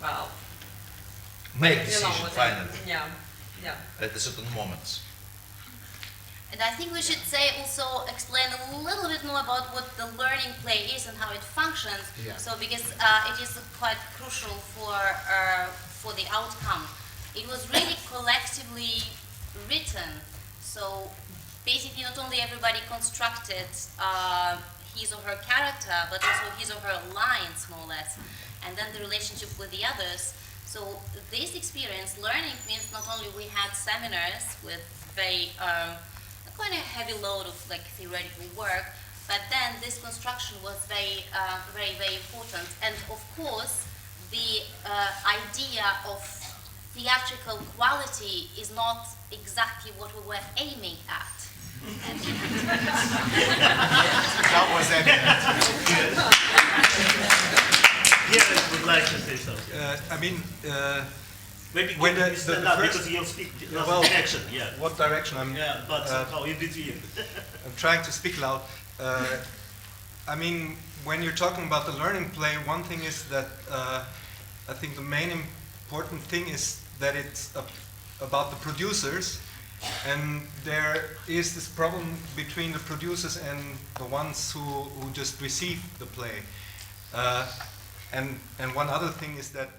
well, Make you know decision what finally. yeah, yeah. At a certain moment. And I think we should also explain a little bit more about what the learning play is and how it functions. Yeah. So because it is quite crucial for the outcome. It was really collectively written. So basically, not only everybody constructed his or her character, but also his or her lines, more or less, and then the relationship with the others. So this experience, learning, means not only we had seminars with very quite a heavy load of like theoretical work, but then this construction was very, very important. And of course, the idea of theatrical quality is not exactly what we were aiming at. That was evident. Yes, would like to say something. I mean, maybe when you stand up first, because you'll speak well, direction. Yeah. What direction? Yeah, but somehow in between. I'm trying to speak loud. I mean, when you're talking about the learning play, one thing is that I think the main important thing is that it's about the producers, and there is this problem between the producers and the ones who just receive the play. And one other thing is that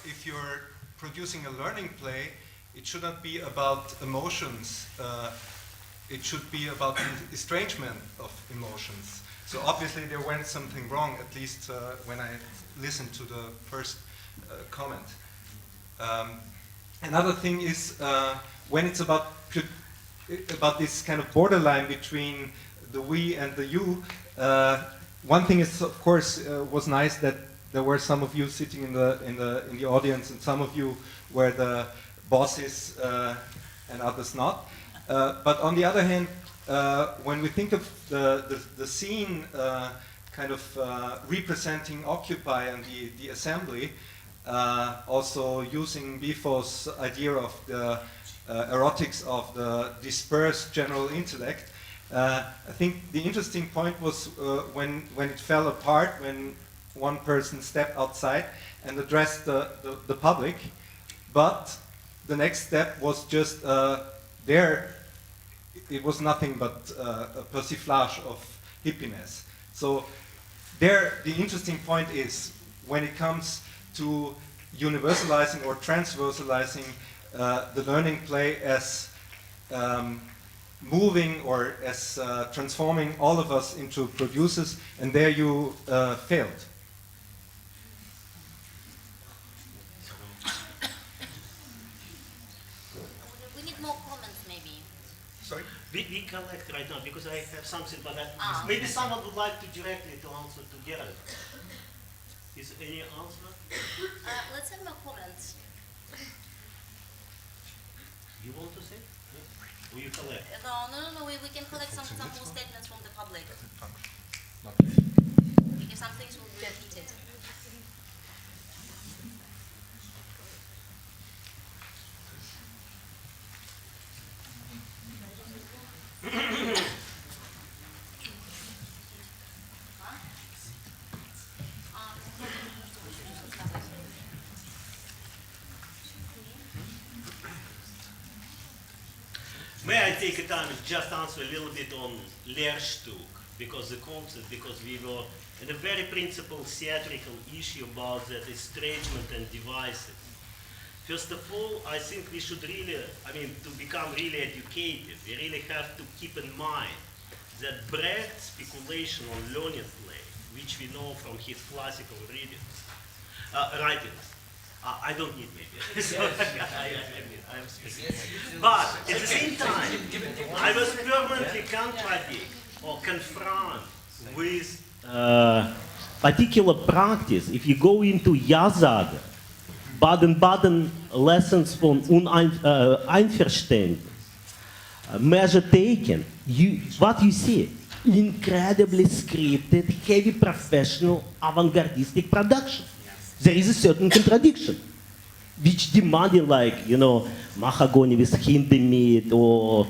if you're producing a learning play, it should not be about emotions. It should be about the estrangement of emotions. So obviously there went something wrong, at least when I listened to the first comment. Another thing is when it's about this kind of borderline between the we and the you. One thing is, of course, was nice that there were some of you sitting in the audience, and some of you were the bosses and others not. But on the other hand, when we think of the scene kind of representing Occupy and the assembly, also using Bifo's idea of the erotics of the dispersed general intellect, I think the interesting point was when it fell apart, when one person stepped outside and addressed the public, but the next step was just there. It was nothing but a persiflage of hippiness. So there, the interesting point is when it comes to universalizing or transversalizing the learning play as moving or as transforming all of us into producers, and there you failed. We need more comments, maybe. Sorry? We collect right now because I have something, but maybe someone would like to directly to answer together. Is any answer? Let's have more comments. You want to say? Will you collect? No. We can collect some more statements from the public. Because some things will be repeated. May I take a time and just answer a little bit on Lehrstück, because the concept, because we were in a very principal theatrical issue about that estrangement and devices. First of all, I think we should really, to become really educated, we really have to keep in mind that Brecht's speculation on learning play, which we know from his classical writings, I don't need maybe. So, I'm speaking. But at the same time, I was permanently contradict or confront with particular practice. If you go into Ja-Sagen, Baden-Baden lessons from Einverständnis, measure taken, what you see, incredibly scripted, heavy professional, avant-gardistic production. There is a certain contradiction, which demanding, like, mahogany with Hindemith, or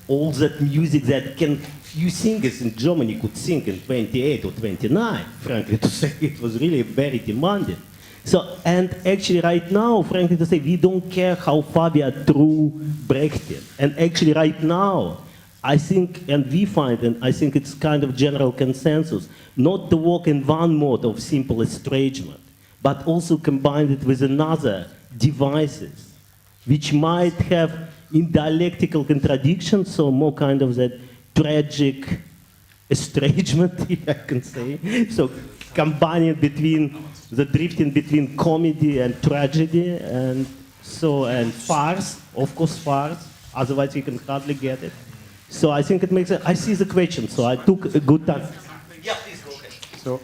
all that music that few singers in Germany could sing in 28 or 29, frankly to say. It was really very demanding. So, and actually right now, frankly to say, we don't care how far we are through Brechtian. And actually right now, I think, and we find, and I think it's kind of general consensus, not to work in one mode of simple estrangement, but also combine it with another devices, which might have in dialectical contradictions, so more kind of that tragic estrangement, if I can say. So combining between the drifting between comedy and tragedy, and so, and farce, of course farce, otherwise you can hardly get it. So I think it makes sense. I see the question, so I took a good time. Yeah, please go ahead. So,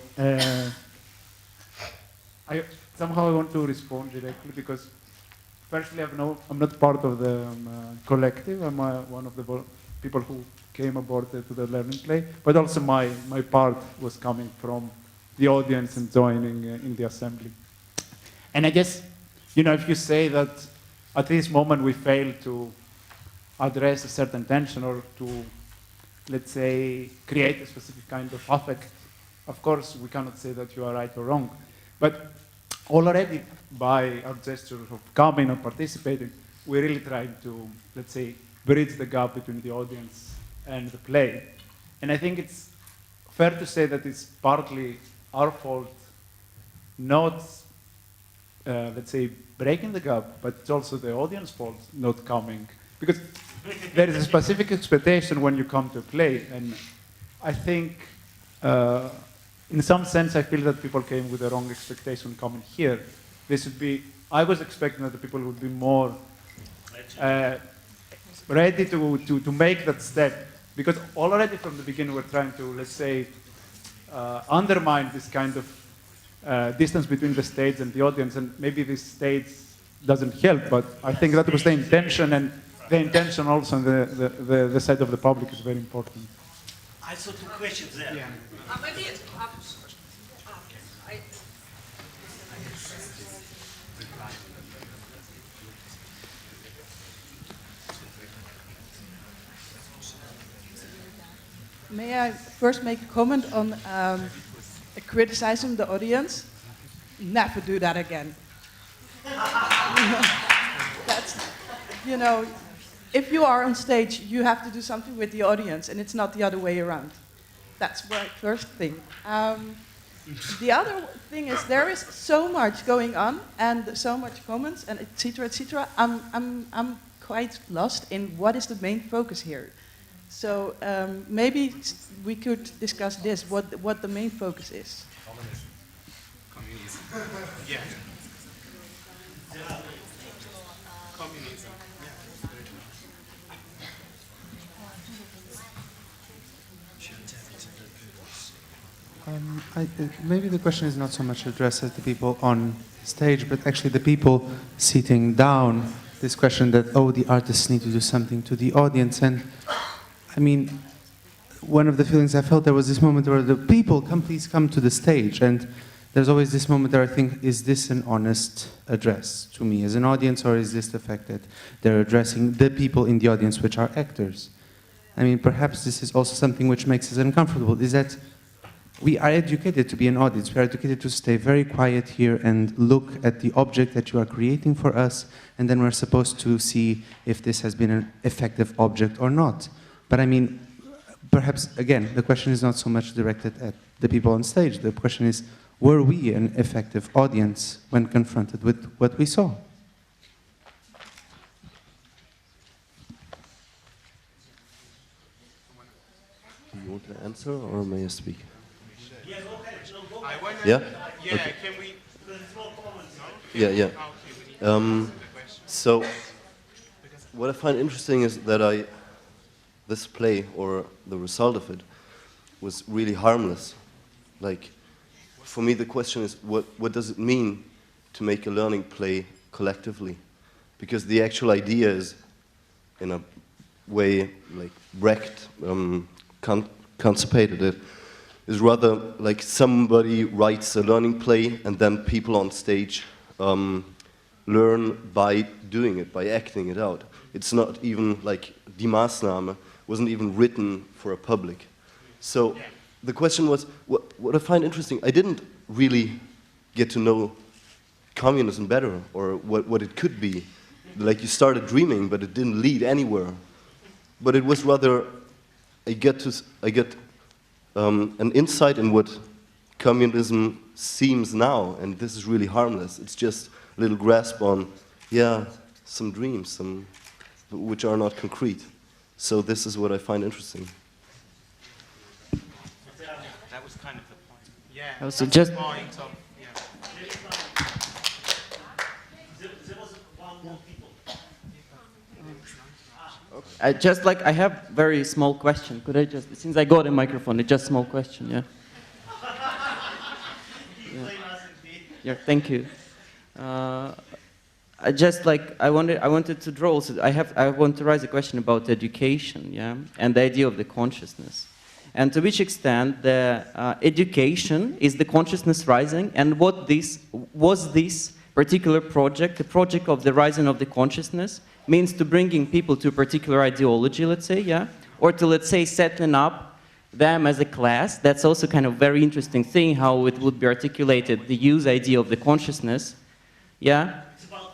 I want to respond directly because, firstly, I'm not part of the collective. I'm one of the people who came aboard to the learning play, but also my part was coming from the audience and joining in the assembly. And I guess, if you say that at this moment we fail to address a certain tension or to, let's say, create a specific kind of affect, of course, we cannot say that you are right or wrong. But already by our gesture of coming or participating, we really tried to, let's say, bridge the gap between the audience and the play. And I think it's fair to say that it's partly our fault not, let's say, breaking the gap, but it's also the audience fault not coming. Because there is a specific expectation when you come to play, and I think, in some sense, I feel that people came with the wrong expectation coming here. I was expecting that the people would be more ready to make that step, because already from the beginning we're trying to, let's say, undermine this kind of distance between the stage and the audience, and maybe this stage doesn't help, but I think that was the intention, and the intention also on the side of the public is very important. I saw two questions there. Yeah. May I first make a comment on criticizing the audience? Never do that again. That's, if you are on stage, you have to do something with the audience, and it's not the other way around. That's my first thing. The other thing is there is so much going on, and so much comments, and etc. etc. I'm quite lost in what is the main focus here. So maybe we could discuss this, what the main focus is. Communism. Yeah. Communism. Maybe the question is not so much addressed at the people on stage, but actually the people sitting down. This question that, the artists need to do something to the audience. And I mean, one of the feelings I felt, there was this moment where the people, please come to the stage. And there's always this moment where I think, is this an honest address to me as an audience, or is this the fact that they're addressing the people in the audience, which are actors? I mean, perhaps this is also something which makes us uncomfortable, is that we are educated to be an audience. We are educated to stay very quiet here and look at the object that you are creating for us, and then we're supposed to see if this has been an effective object or not. But I mean, perhaps, again, the question is not so much directed at the people on stage. The question is, were we an effective audience when confronted with what we saw? Do you want to answer, or may I speak? Yeah, go ahead. Yeah? Yeah, Okay. can we... Yeah. So, what I find interesting is that this play, or the result of it, was really harmless. Like, for me, the question is, what does it mean to make a learning play collectively? Because the actual idea is, in a way, like Brecht constipated it, is rather like somebody writes a learning play and then people on stage learn by doing it, by acting it out. It's not even like Die Maßnahme wasn't even written for a public. So the question was, what I find interesting, I didn't really get to know communism better or what it could be. Like you started dreaming, but it didn't lead anywhere. But it was rather, I get an insight in what communism seems now, and this is really harmless. It's just a little grasp on, yeah, some dreams, which are not concrete. So this is what I find interesting. That was kind of the point. Yeah. Also that's just the point of, yeah. I have very small question. Could I just, since I got a microphone, it's just small question, yeah. Yeah, thank you. I wanted to draw also, I want to raise a question about education, yeah, and the idea of the consciousness. And to which extent the education is the consciousness rising, and what was this particular project, the project of the rising of the consciousness, means to bringing people to a particular ideology, let's say, yeah, or to, let's say, setting up them as a class. That's also kind of very interesting thing, how it would be articulated, the use idea of the consciousness, yeah? It's about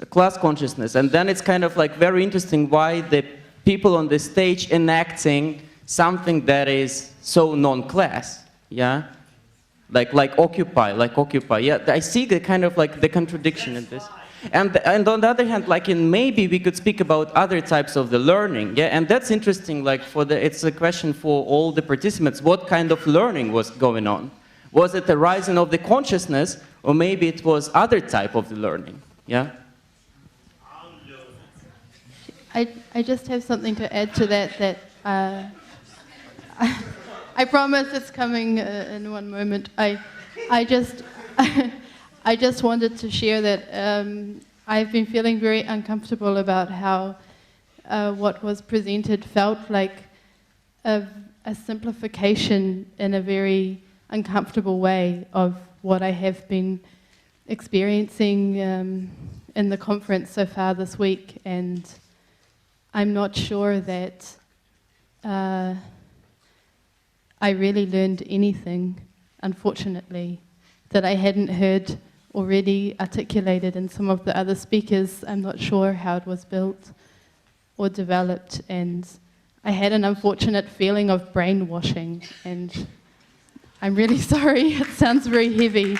class consciousness. And then it's kind of like very interesting why the people on the stage enacting something that is so non-class, yeah? Like Occupy, yeah? I see the kind of like the contradiction in this. And on the other hand, like maybe we could speak about other types of the learning, yeah, and that's interesting. Like it's a question for all the participants. What kind of learning was going on? Was it the rising of the consciousness, or maybe it was other type of the learning? Yeah. I just have something to add to that. I promise it's coming in one moment. I just wanted to share that I've been feeling very uncomfortable about how what was presented felt like a simplification in a very uncomfortable way of what I have been experiencing in the conference so far this week, and I'm not sure that I really learned anything, unfortunately, that I hadn't heard already articulated in some of the other speakers. I'm not sure how it was built or developed, and I had an unfortunate feeling of brainwashing, and I'm really sorry, it sounds very heavy.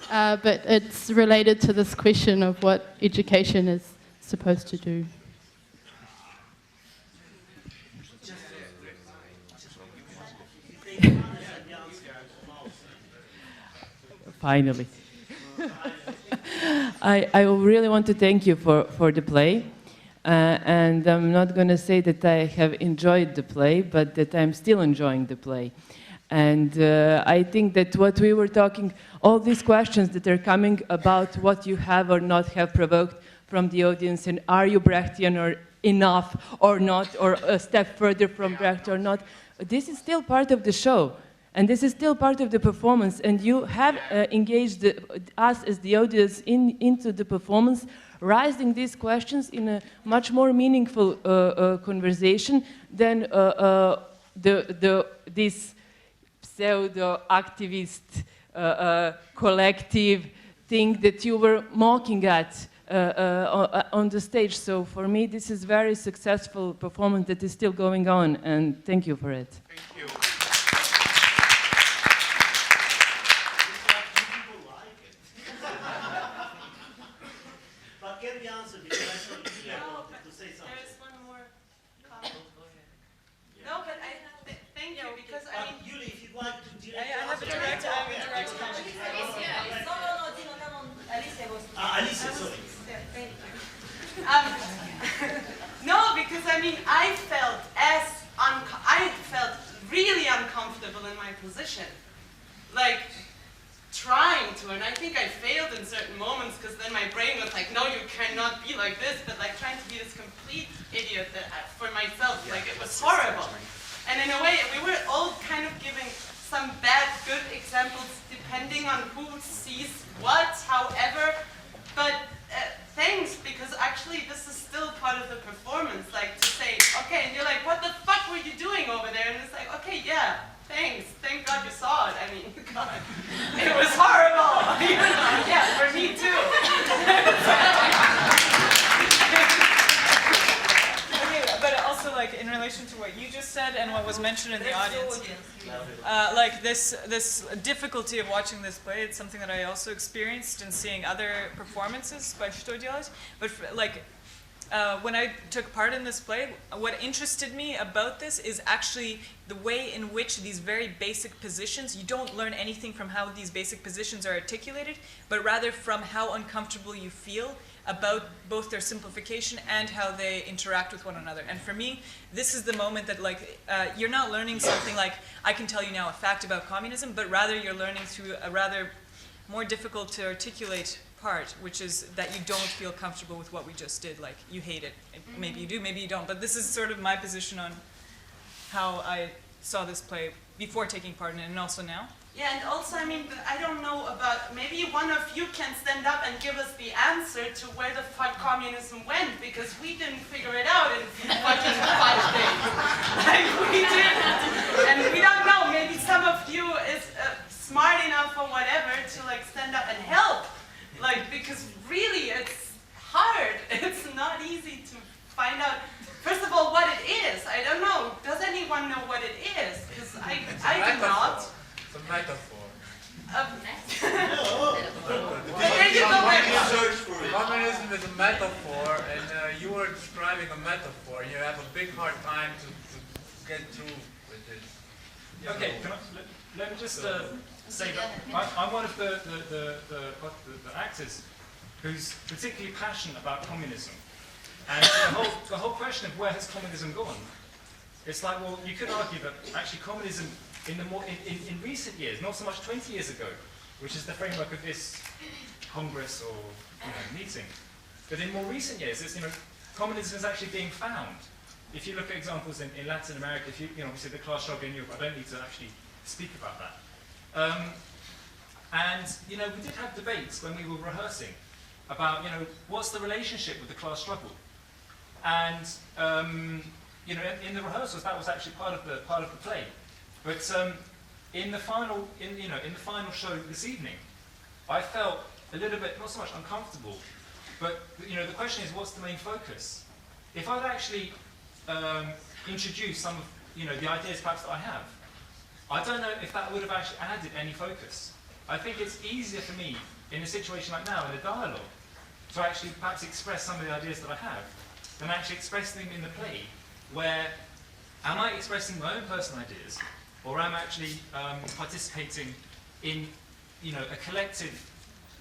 But it's related to this question of what education is supposed to do. Finally. I really want to thank you for the play. And I'm not going to say that I have enjoyed the play, but that I'm still enjoying the play. And I think that what we were talking, all these questions that are coming about what you have or not have provoked from the audience, and are you Brechtian or enough or not, or a step further from Brecht or not, this is still part of the show. And this is still part of the performance, and you have engaged us as the audience into the performance, raising these questions in a much more meaningful conversation than this pseudo-activist collective thing that you were mocking at on the stage. So for me, this is very successful performance that is still going on, and thank you for it. Thank you. No, because I mean, I felt really uncomfortable in my position, like trying to, and I think I failed in certain moments because then my brain was like, no, you cannot be like this, but like trying to be this complete idiot for myself, like it was horrible. And in a way, we were all kind of giving some bad, good examples depending on who sees what. However, was mentioned in the audience. Like this difficulty of watching this play, it's something that I also experienced in seeing other performances by Что делать. But when I took part in this play, what interested me about this is actually the way in which these very basic positions, you don't learn anything from how these basic positions are articulated, but rather from how uncomfortable you feel about both their simplification and how they interact with one another. And for me, this is the moment that you're not learning something like, I can tell you now a fact about communism, but rather you're learning through a rather more difficult to articulate part, which is that you don't feel comfortable with what we just did, like you hate it. Maybe you do, maybe you don't, but this is sort of my position on how I saw this play before taking part in it and also now. Yeah, and also, I mean, I don't know about, maybe one of you can stand up and give us the answer to where the fuck communism went, because we didn't figure it out in fucking 5 days. Like, we didn't. And we don't know, maybe some of you is smart enough or whatever to like stand up and help. Like, because really it's hard. It's not easy to find out, first of all, what it is. I don't know. Does anyone know what it is? Because I do not. It's a metaphor. There you go. Communism is a metaphor, and you are describing a metaphor. You have a big hard time to get through with it. Okay, let me just say that I'm one of the actors who's particularly passionate about communism. And the whole question of where has communism gone, it's like, well, you could argue that actually communism in recent years, not so much 20 years ago, which is the framework of this Congress or meeting, but in more recent years, communism is actually being found. If you look at examples in Latin America, if you obviously the class struggle in Europe, I don't need to actually speak about that. And we did have debates when we were rehearsing about what's the relationship with the class struggle, and in the rehearsals that was actually part of the play. But in the final show this evening, I felt a little bit not so much uncomfortable, but the question is, what's the main focus? If I'd actually introduced some of the ideas perhaps that I have, I don't know if that would have actually added any focus. I think it's easier for me in a situation like now, in a dialogue, to actually perhaps express some of the ideas that I have than actually express them in the play, where am I expressing my own personal ideas, or am I actually participating in a collective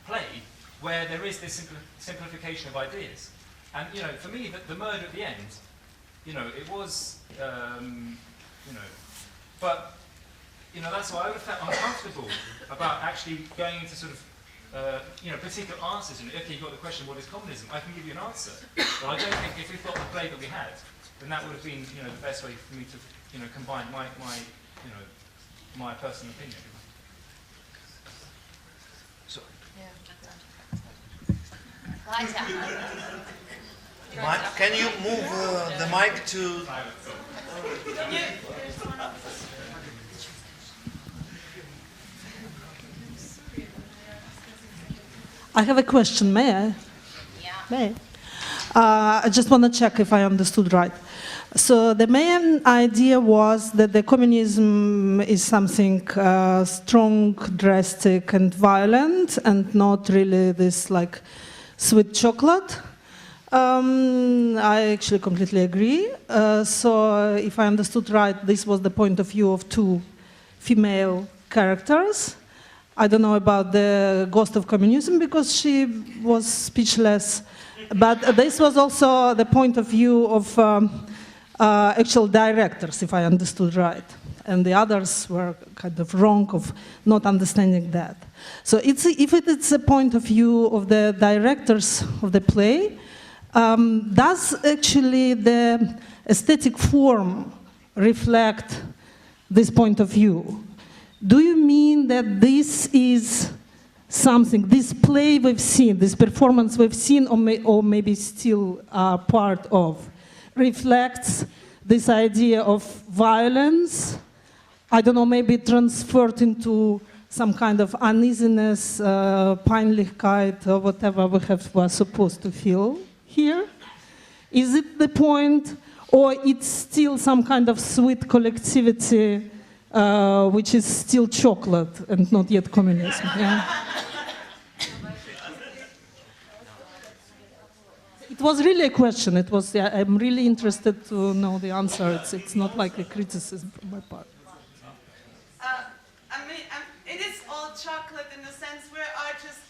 play where there is this simplification of ideas? And for me, the murder at the end, it was, but that's why I would have felt uncomfortable about actually going into sort of, particular answers. Okay, you got the question, what is communism? I can give you an answer, but I don't think if we've got the play that we had, then that would have been, the best way for me to, combine my personal opinion. So, Can you move the mic to? I have a question, may I? Yeah. May I? I just want to check if I understood right. So the main idea was that the communism is something strong, drastic, and violent, and not really this like sweet chocolate. I actually completely agree. So if I understood right, this was the point of view of two female characters. I don't know about the ghost of communism because she was speechless. But this was also the point of view of actual directors, if I understood right. And the others were kind of wrong of not understanding that. So if it's a point of view of the directors of the play, does actually the aesthetic form reflect this point of view? Do you mean that this is something, this play we've seen, this performance we've seen, or maybe still part of, reflects this idea of violence? I don't know, maybe transferred into some kind of uneasiness, Peinlichkeit, or whatever we're supposed to feel here? Is it the point, or it's still some kind of sweet collectivity which is still chocolate and not yet communism. Yeah? It was really a question. It was. Yeah, I'm really interested to know the answer. It's not like a criticism from my part. I mean, it is all chocolate in the sense we're artists.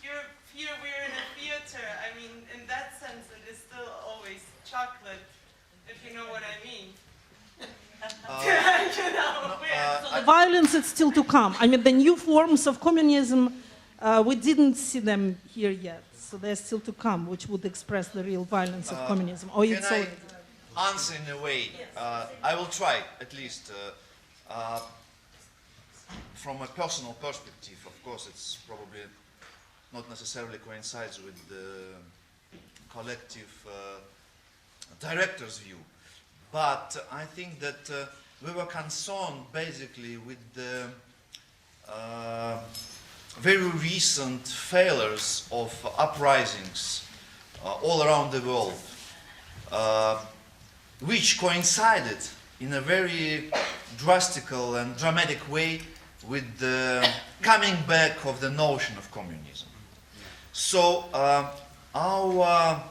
We're in a theater. I mean, in that sense, it is still always chocolate, if you know what I mean. So the violence is still to come. I mean, the new forms of communism, we didn't see them here yet. So they're still to come, which would express the real violence of communism. Or Can I answer in a way? I will try, at least. From a personal perspective, of course, it's probably not necessarily coincides with the collective director's view. But I think that we were concerned basically with the very recent failures of uprisings all around the world, which coincided in a very drastical and dramatic way with the coming back of the notion of communism. So our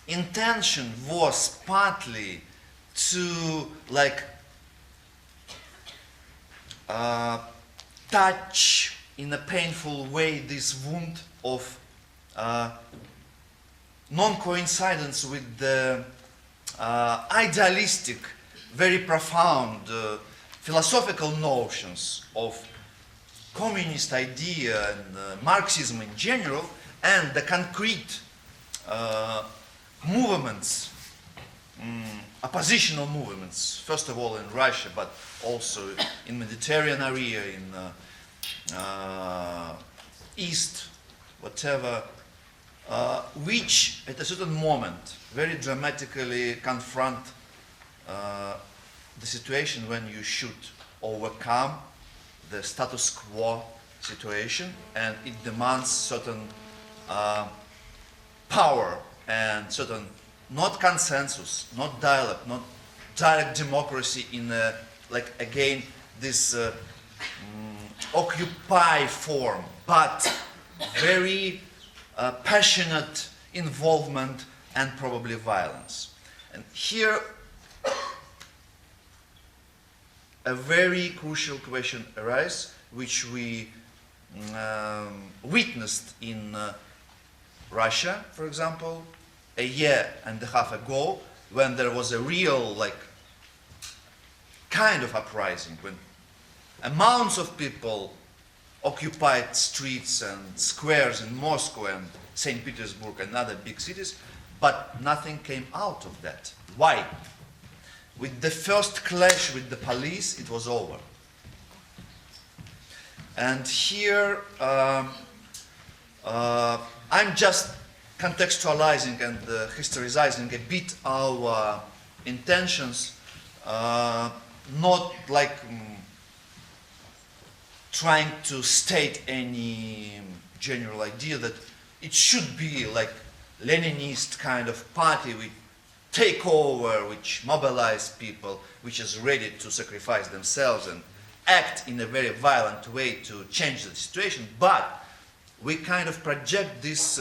intention was partly to touch in a painful way this wound of non-coincidence with the idealistic, very profound philosophical notions of communist idea and Marxism in general, and the concrete movements, oppositional movements, first of all in Russia, but also in Mediterranean area, in East, whatever, which at a certain moment very dramatically confront the situation when you should overcome the status quo situation, and it demands certain power and certain, not consensus, not dialogue, not direct democracy in again this occupy form, but very passionate involvement and probably violence. And here a very crucial question arises, which we witnessed in Russia, for example, a year and a half ago, when there was a real kind of uprising, when amounts of people occupied streets and squares in Moscow and St. Petersburg and other big cities, but nothing came out of that. Why? With the first clash with the police, it was over. And here, I'm just contextualizing and historicizing a bit our intentions, not trying to state any general idea that it should be like Leninist kind of party with takeover, which mobilize people, which is ready to sacrifice themselves and act in a very violent way to change the situation. But we kind of project this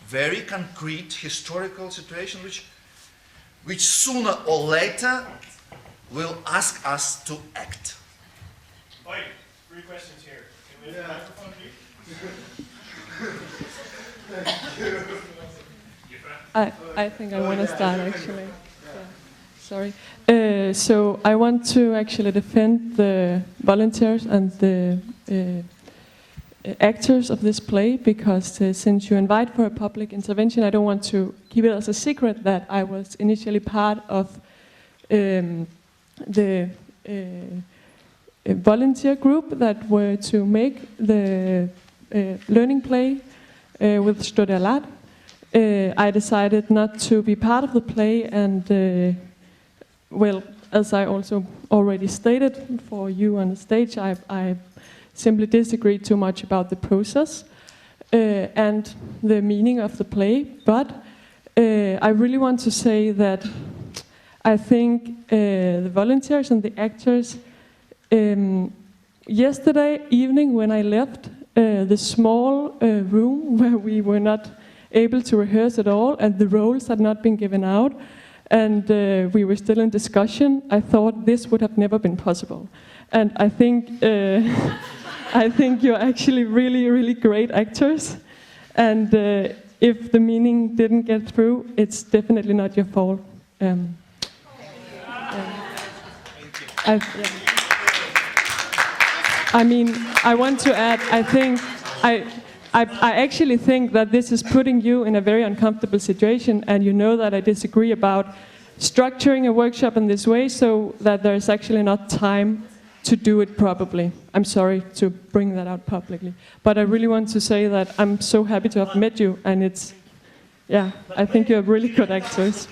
very concrete historical situation which sooner or later will ask us to act. Oi, 3 questions here. Can we have a microphone, please? I think I want to start actually. Yeah. Sorry. So I want to actually defend the volunteers and the actors of this play, because since you invite for a public intervention, I don't want to keep it as a secret that I was initially part of the volunteer group that were to make the learning play with Stodalat. I decided not to be part of the play, and well, as I also already stated for you on the stage, I simply disagree too much about the process and the meaning of the play. But I really want to say that I think the volunteers and the actors, yesterday evening when I left the small room where we were not able to rehearse at all and the roles had not been given out and we were still in discussion, I thought this would have never been possible. And I think, I think you're actually really, really great actors. And if the meaning didn't get through, it's definitely not your fault. I mean, I want to add, I actually think that this is putting you in a very uncomfortable situation, and you know that I disagree about structuring a workshop in this way so that there's actually not time to do it properly. I'm sorry to bring that out publicly, but I really want to say that I'm so happy to have met you, and it's, yeah, I think you're really good actors. To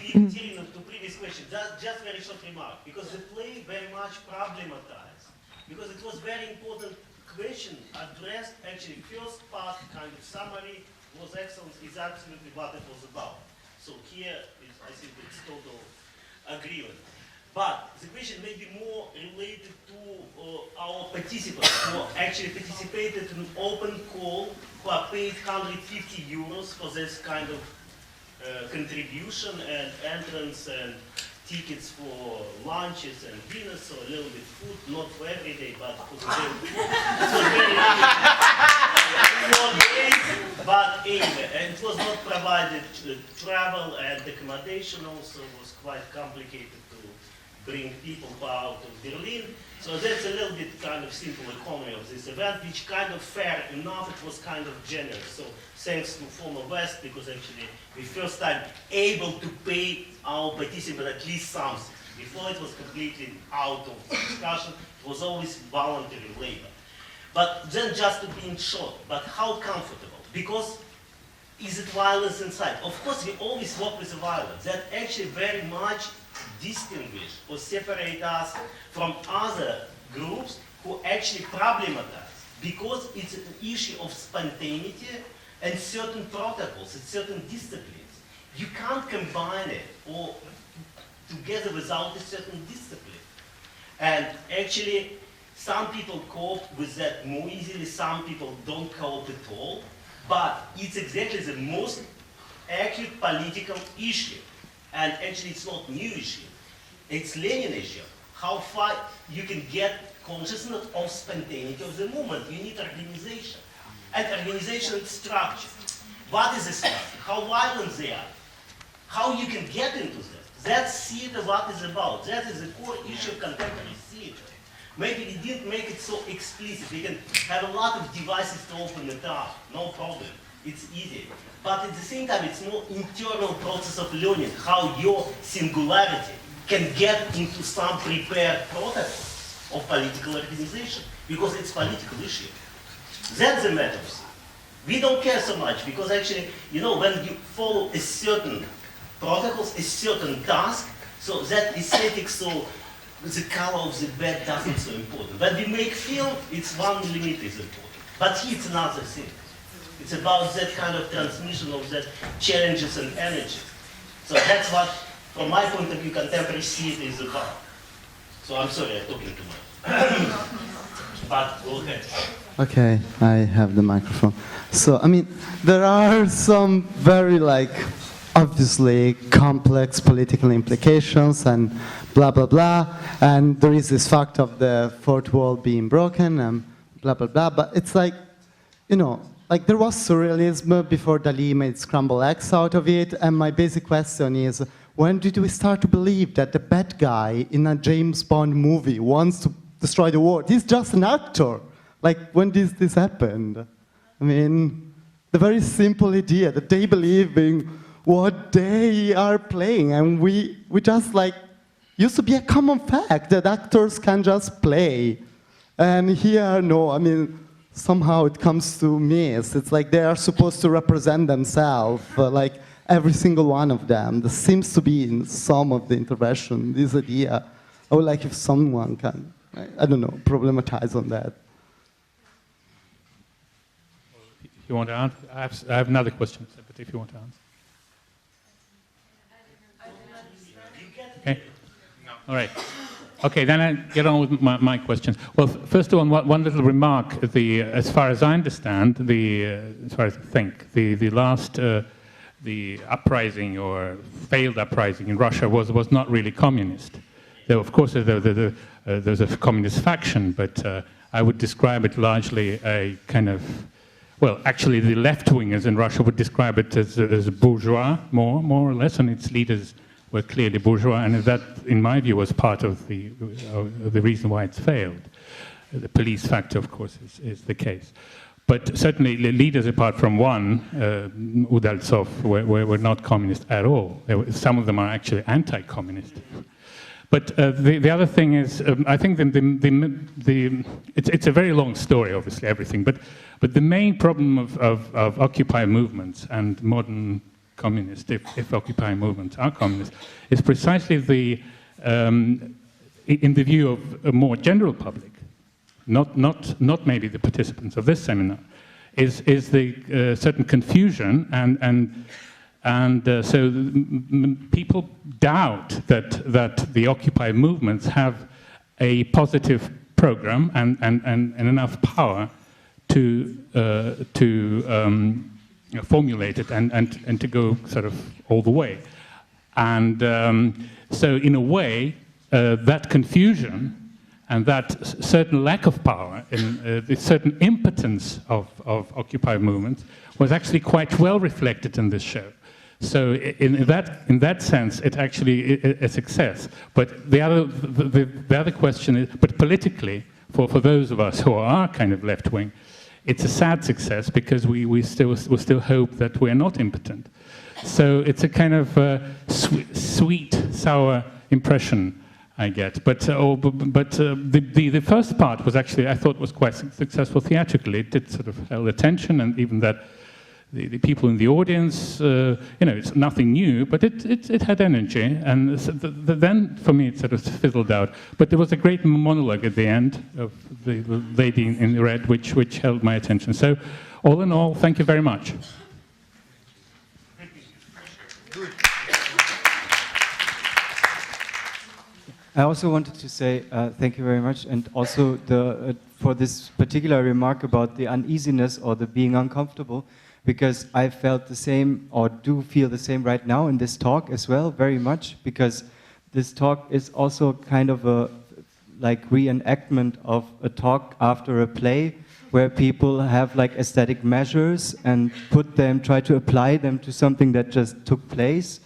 previous question, just very short remark, because the play very much problematized, because it was very important question addressed. Actually, first part kind of summary was excellent, is absolutely what it was about. So here is, I think it's total agreement. But the question may be more related to our participants who actually participated in an open call, who are paid 150 euros for this kind of contribution and entrance and tickets for lunches and dinners, so a little bit food, not for every day, but for the day. It was very 4 days, but anyway, and it was not provided travel and accommodation also was quite complicated to bring people out of Berlin. So that's a little bit kind of simple economy of this event, which kind of fair enough, it was kind of generous. So thanks to former West, because actually we first time able to pay our participants at least something. Before it was completely out of discussion, it was always voluntary labor. But then just to be in short, but how comfortable? Because is it violence inside? Of course we always work with the violence. That actually very much distinguish or separate us from other groups who actually problematize, because it's an issue of spontaneity and certain protocols and certain disciplines. You can't combine it or together without a certain discipline. And actually, some people cope with that more easily, some people don't cope at all, but it's exactly the most acute political issue. And actually it's not new issue, it's Lenin issue. How far you can get consciousness of spontaneity of the movement. You need organization. And organization is structure. What is the structure? How violent they are? How you can get into that? That's theater what is about. That is the core issue of contemporary theater. Maybe we didn't make it so explicit. We can have a lot of devices to open it up, no problem. It's easy. But at the same time, it's more internal process of learning, how your singularity can get into some prepared protocols of political organization, because it's political issue. That's the matter. We don't care so much, because actually, you know, when you follow a certain protocols, a certain task, so that aesthetic, so the color of the bed doesn't so important. When we make film, it's 1 millimeter is important. But here it's another thing. It's about that kind of transmission of that challenges and energy. So that's what, from my point of view, contemporary theater is about. So I'm sorry, I'm talking too much. But go ahead. Okay, I have the microphone. So, I mean, there are some very, obviously complex political implications and blah, blah, blah. And there is this fact of the fourth wall being broken and blah, blah, blah. But it's like, you know, there was surrealism before Dalí made scrambled eggs out of it, and my basic question is, when did we start to believe that the bad guy in a James Bond movie wants to destroy the world? He's just an actor. When did this happen? I mean, the very simple idea that they believe in what they are playing, and we just used to be a common fact that actors can just play. And here, no, I mean, somehow it comes to miss. It's like they are supposed to represent themselves, every single one of them. There seems to be in some of the intervention this idea. I would like if someone can, I don't know, problematize on that. If you want to answer, I have another question, but if you want to answer. Okay? All right. Okay, then I get on with my questions. Well, first of all, one little remark. As far as I understand, as far as I think, the last the uprising or failed uprising in Russia was not really communist. Though, of course, there's a communist faction, but I would describe it largely a kind of, well, actually the left-wingers in Russia would describe it as bourgeois, more or less, and its leaders were clearly bourgeois, and that, in my view, was part of the reason why it's failed. The police factor, of course, is the case. But certainly, the leaders, apart from one, Udaltsov, were not communist at all. Some of them are actually anti-communist. But the other thing is, I think it's a very long story, obviously, everything. But the main problem of Occupy movements and modern communist, if Occupy movements are communist, is precisely in the view of a more general public, not maybe the participants of this seminar, is the certain confusion and so people doubt that the Occupy movements have a positive program and enough power to formulate it and to go sort of all the way. And so in a way, that confusion and that certain lack of power and the certain impotence of Occupy movements was actually quite well reflected in this show. So in that sense, it's actually a success. But the other question is, but politically, for those of us who are kind of left-wing, it's a sad success because we still hope that we're not impotent. So it's a kind of sweet, sour impression I get. But the first part was actually, I thought, was quite successful theatrically. It did sort of held attention, and even that the people in the audience, it's nothing new, but it had energy. And then, for me, it sort of fizzled out. But there was a great monologue at the end of the lady in red, which held my attention. So, all in all, thank you very much. I also wanted to say thank you very much, and also for this particular remark about the uneasiness or the being uncomfortable, because I felt the same, or do feel the same right now in this talk as well, very much, because this talk is also kind of a reenactment of a talk after a play, where people have like aesthetic measures and try to apply them to something that just took place.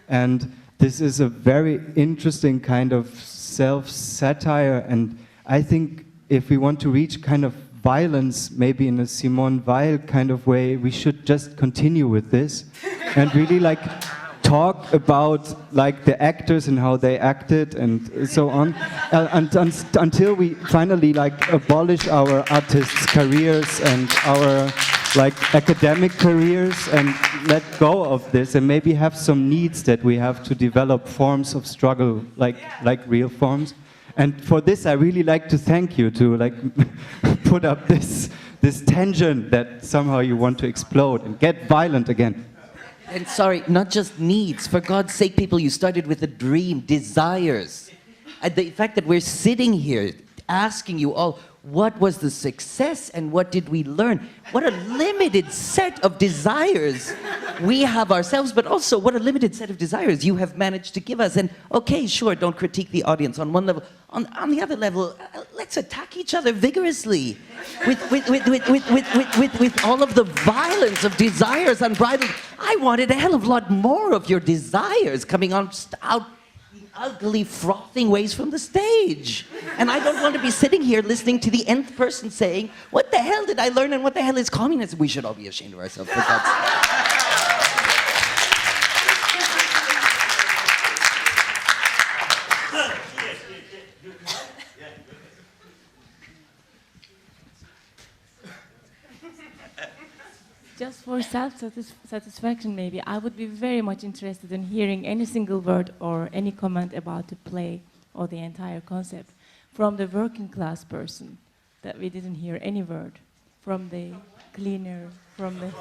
And this is a very interesting kind of self-satire, and I think if we want to reach kind of violence, maybe in a Simone Weil kind of way, we should just continue with this and really like talk about like the actors and how they acted and so on, until we finally like abolish our artists' careers and our like academic careers and let go of this and maybe have some needs that we have to develop forms of struggle, like real forms. And for this, I really like to thank you to like put up this tension that somehow you want to explode and get violent again. And sorry, not just needs. For God's sake, people, you started with a dream, desires. And the fact that we're sitting here asking you all, what was the success and what did we learn? What a limited set of desires we have ourselves, but also what a limited set of desires you have managed to give us. And okay, sure, don't critique the audience on one level. On the other level, let's attack each other vigorously with all of the violence of desires unbridled. I wanted a hell of a lot more of your desires coming out ugly, frothing ways from the stage. And I don't want to be sitting here listening to the nth person saying, what the hell did I learn and what the hell is communism? We should all be ashamed of ourselves, for God's sake. Just for self-satisfaction, maybe, I would be very much interested in hearing any single word or any comment about the play or the entire concept from the working class person, that we didn't hear any word, from the cleaner, from the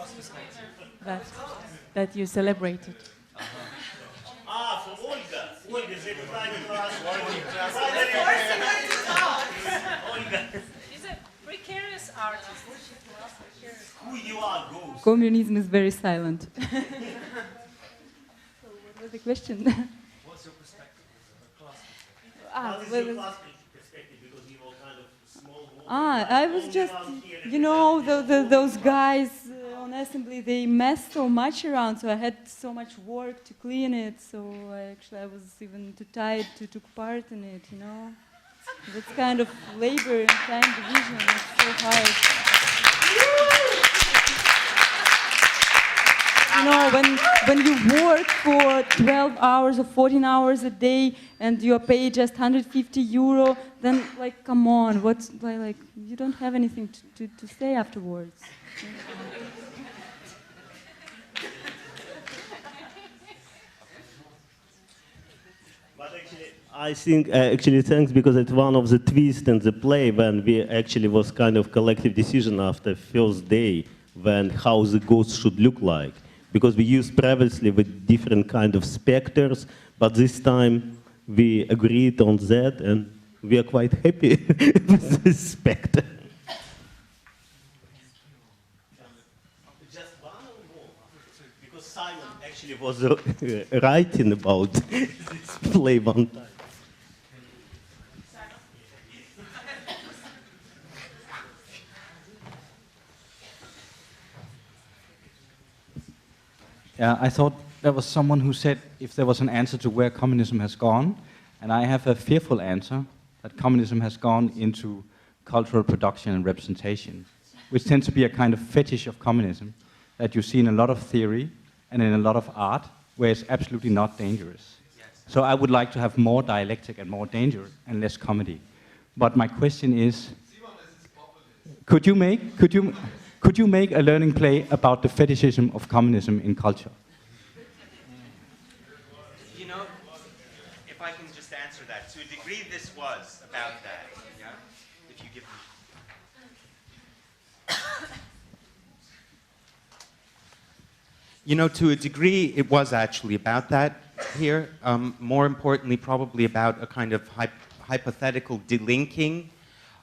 that you celebrated. From Olga. She's a precarious artist. Who you are, ghost. Communism is very silent. So what was the question? What's your perspective as a class? Ah, What is well, your class perspective? Because you were kind of small. I was just, you know, those guys on assembly, they messed so much around, so I had so much work to clean it, so I was even too tired to take part in it, you know. That's kind of labor and time division, it's so hard. You know, when you work for 12 hours or 14 hours a day and you are paid just 150 euro, then like, come on, what's like you don't have anything to say afterwards. But actually, I think actually thanks, because it's one of the twists in the play when we actually was kind of collective decision after first day when how the ghost should look like. Because we used previously with different kind of specters, but this time we agreed on that and we are quite happy with this specter. Just one or more? Because Simon actually was writing about this play one time. Yeah, I thought there was someone who said if there was an answer to where communism has gone, and I have a fearful answer, that communism has gone into cultural production and representation, which tends to be a kind of fetish of communism that you see in a lot of theory and in a lot of art, where it's absolutely not dangerous. So I would like to have more dialectic and more danger and less comedy. But my question is, could you make a learning play about the fetishism of communism in culture? You know, if I can just answer that, to a degree this was about that, yeah? If you give me... You know, to a degree it was actually about that here. More importantly, probably about a kind of hypothetical delinking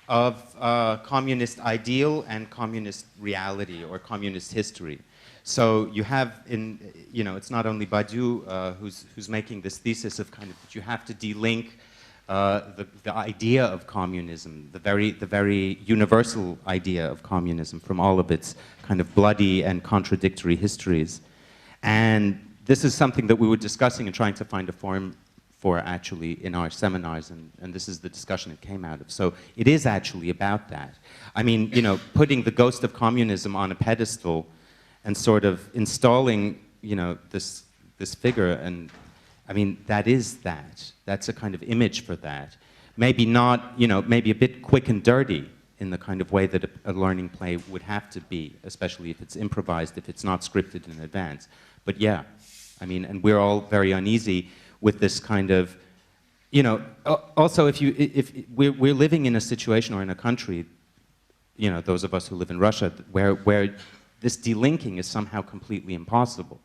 of communist ideal and communist reality or communist history. So you have it's not only Badiou who's making this thesis of kind of that you have to delink the idea of communism, the very universal idea of communism from all of its kind of bloody and contradictory histories. And this is something that we were discussing and trying to find a form for actually in our seminars, and this is the discussion it came out of. So it is actually about that. I mean, putting the ghost of communism on a pedestal and sort of installing, this figure, and I mean, that is that. That's a kind of image for that. Maybe not, maybe a bit quick and dirty in the kind of way that a learning play would have to be, especially if it's improvised, if it's not scripted in advance. But yeah, I mean, and we're all very uneasy with this kind of, also if we're living in a situation or in a country, those of us who live in Russia, where this delinking is somehow completely impossible.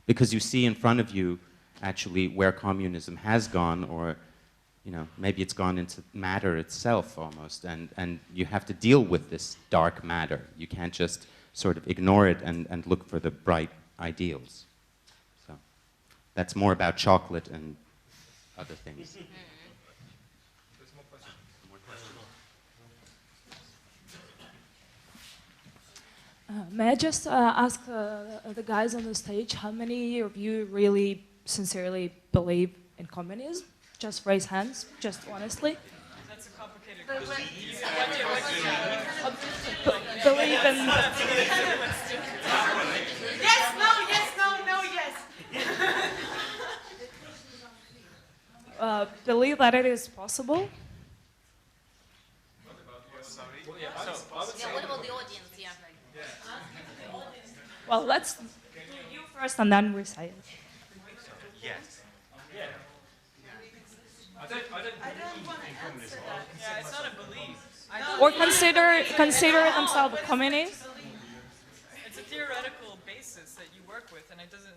Because you see in front of you actually where communism has gone, or maybe it's gone into matter itself almost, and you have to deal with this dark matter. You can't just sort of ignore it and look for the bright ideals. So that's more about chocolate and other things. May I just ask the guys on the stage, how many of you really sincerely believe in communism? Just raise hands, just honestly. That's a complicated question. Believe in... Yes, no, yes, no, no, yes. Believe that it is possible? What about the audience? Yeah. Well, let's do you first and then we say it. Yes. I don't want to answer that. Yeah, it's not a belief. Or consider themselves communists? It's a theoretical basis that you work with, and it doesn't,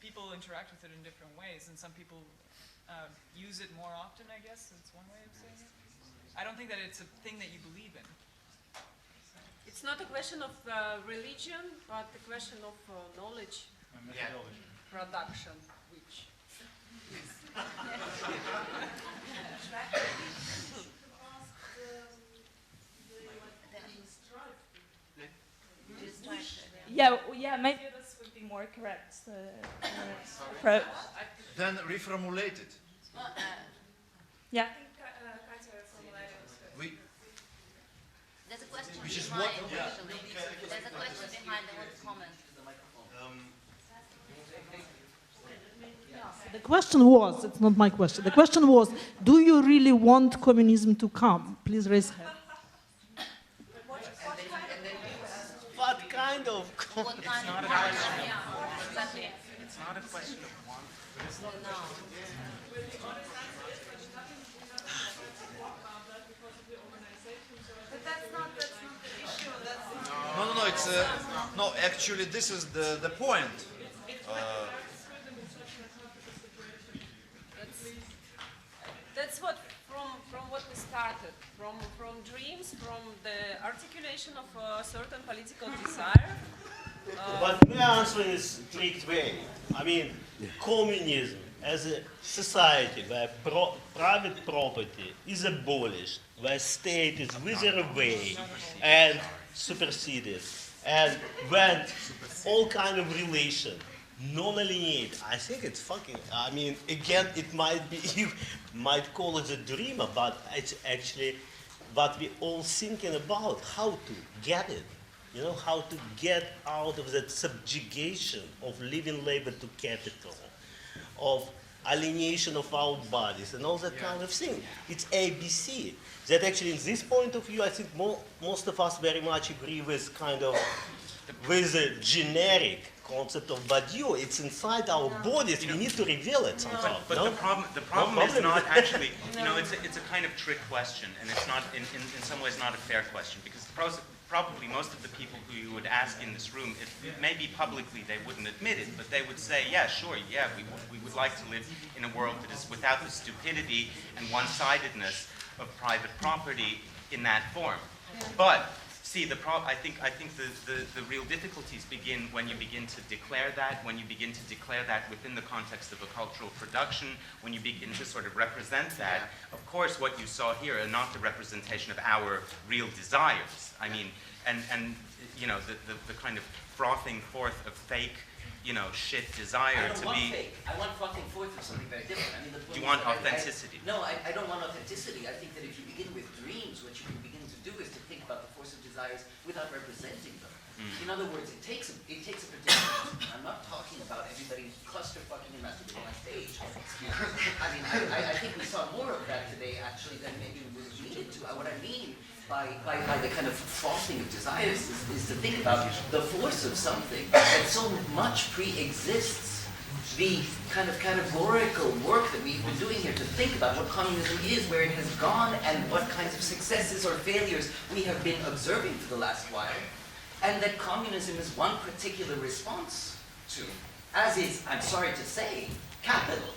people interact with it in different ways, and some people use it more often, I guess. That's one way of saying it. I don't think that it's a thing that you believe in. It's not a question of religion, but a question of knowledge production, which is yeah, maybe this would be more correct approach. Then reformulate it. Yeah, I think Katja formulated it. There's a question Which is behind, what- yeah. actually. There's a question behind, I want to comment. The question was, it's not my question, the question was, do you really want communism to come? Please raise hand. What kind of What kind of question? Exactly. It's not a question of one. No, it's no. Actually, this is the point. That's what from what we started, from dreams, from the articulation of a certain political desire. But my answer in a strict way. I mean, communism as a society where private property is abolished, where state is withered away and superseded, and when all kind of relation, non-alienate, I think it's fucking, I mean, again, it might be, you might call it a dream, but it's actually what we all thinking about, how to get it. You know, how to get out of that subjugation of living labor to capital, of alienation of our bodies, and all that kind of thing. It's ABC. That actually, in this point of view, I think most of us very much agree with kind of, with the generic concept of Badiou. It's inside our bodies. We need to reveal it somehow. But no? the problem is not actually, you know, it's a kind of trick question, and it's not, in some ways, not a fair question, because probably most of the people who you would ask in this room, if maybe publicly they wouldn't admit it, but they would say, yeah, sure, yeah, we would like to live in a world that is without the stupidity and one-sidedness of private property in that form. But see, I think the real difficulties begin when you begin to declare that, when you begin to declare that within the context of a cultural production, when you begin to sort of represent that. Of course, what you saw here are not the representation of our real desires. I mean, and you know, the kind of frothing forth of fake, you know, shit desire to be. I want frothing forth of something very different. I mean, the point You want is that authenticity. No, I don't want authenticity. I think that if you begin with dreams, what you can begin to do is to think about the force of desires without representing them. In other words, it takes a particular. I'm not talking about everybody clusterfucking and masturbating on stage. I mean, I think we saw more of that today actually than maybe we would have needed to. What I mean by the kind of frothing of desires is to think about the force of something that so much pre-exists the kind of categorical work that we've been doing here to think about what communism is, where it has gone, and what kinds of successes or failures we have been observing for the last while, and that communism is one particular response to, as is, I'm sorry to say, capital,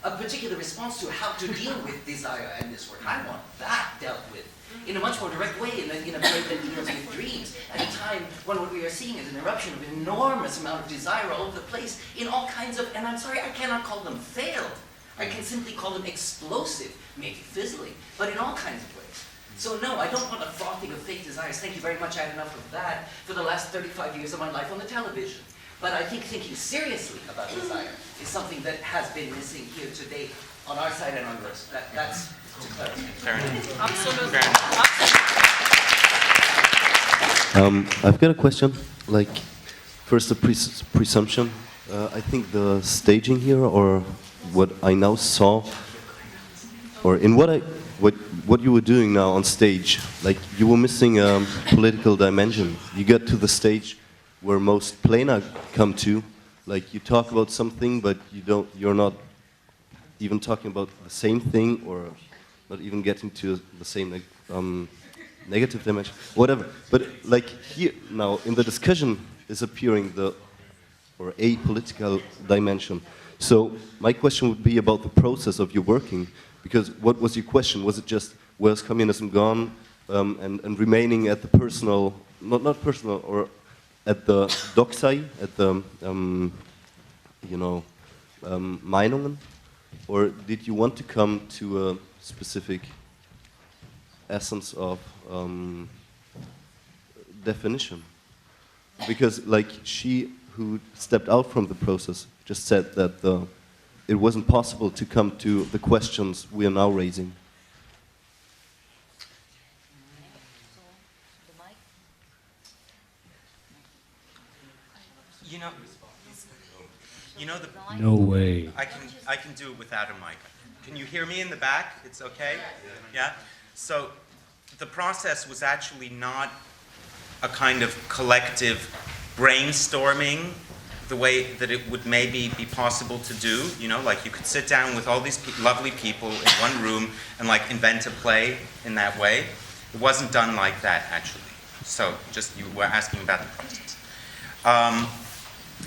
a particular response to how to deal with desire and this work. I want that dealt with in a much more direct way, in a way that deals with dreams, at a time when what we are seeing is an eruption of an enormous amount of desire all over the place, in all kinds of, and I'm sorry, I cannot call them failed. I can simply call them explosive, maybe fizzling, but in all kinds of ways. So no, I don't want a frothing of fake desires. Thank you very much, I had enough of that for the last 35 years of my life on the television. But I think thinking seriously about desire is something that has been missing here today on our side and on yours. That's to clarify. Fair enough. Absolutely. I've got a question. Like, first a presumption. I think the staging here, or what I now saw, or in what you were doing now on stage, like you were missing a political dimension. You got to the stage where most plena come to, like you talk about something, but you're not even talking about the same thing, or not even getting to the same negative dimension, whatever. But like here now in the discussion is appearing a political dimension. So my question would be about the process of your working, because what was your question? Was it just, where's communism gone, and remaining at the personal, not personal, or at the Doxai, at the, Meinungen? Or did you want to come to a specific essence of definition? Because like she who stepped out from the process just said that it wasn't possible to come to the questions we are now raising. No way. I can do it without a mic. Can you hear me in the back? It's okay? Yeah? So the process was actually not a kind of collective brainstorming the way that it would maybe be possible to do, like you could sit down with all these lovely people in one room and like invent a play in that way. It wasn't done like that, actually. So just, you were asking about the process.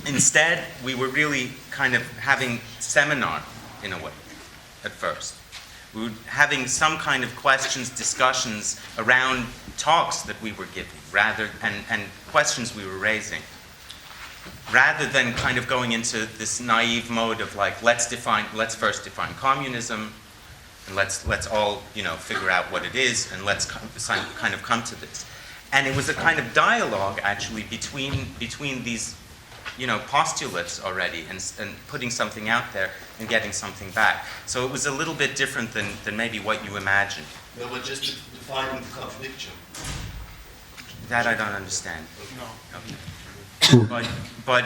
Instead, we were really kind of having seminar in a way at first. We were having some kind of questions, discussions around talks that we were giving, and questions we were raising, rather than kind of going into this naive mode of like, let's first define communism, and let's all figure out what it is, and let's kind of come to this. And it was a kind of dialogue actually between these postulates already, and putting something out there and getting something back. So it was a little bit different than maybe what you imagined. No, but just defining the contradiction. That I don't understand. No. Okay. But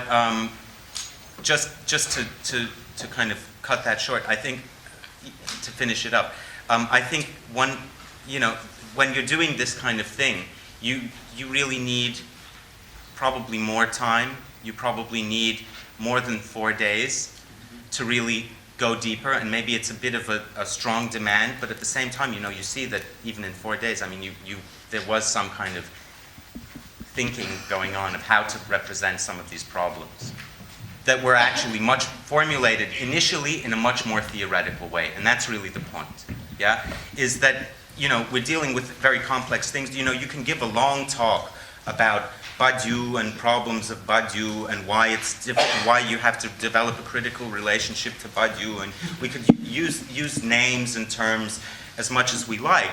just to kind of cut that short, I think, to finish it up, I think when you're doing this kind of thing, you really need probably more time. You probably need more than 4 days to really go deeper, and maybe it's a bit of a strong demand, but at the same time, you see that even in 4 days, I mean, there was some kind of thinking going on of how to represent some of these problems that were actually much formulated initially in a much more theoretical way, and that's really the point, yeah? Is that, we're dealing with very complex things. You can give a long talk about Badiou and problems of Badiou and why it's why you have to develop a critical relationship to Badiou, and we could use names and terms as much as we like,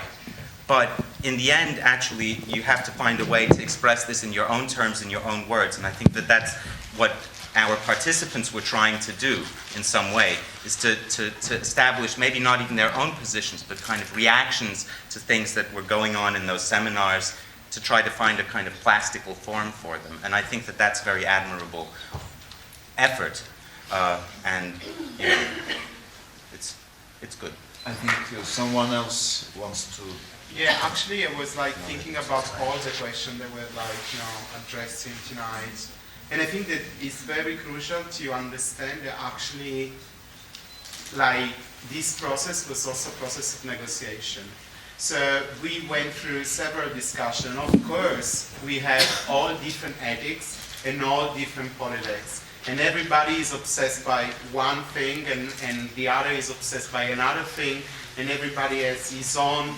but in the end, actually, you have to find a way to express this in your own terms, in your own words, and I think that that's what our participants were trying to do in some way, is to establish maybe not even their own positions, but kind of reactions to things that were going on in those seminars, to try to find a kind of plastical form for them. And I think that that's very admirable effort, and it's good. I think someone else wants to. Yeah, actually I was like thinking about all the questions that were addressing tonight. And I think that it's very crucial to understand that actually this process was also a process of negotiation. So we went through several discussions. Of course, we have all different ethics and all different politics. And everybody is obsessed by one thing, and the other is obsessed by another thing, and everybody has his own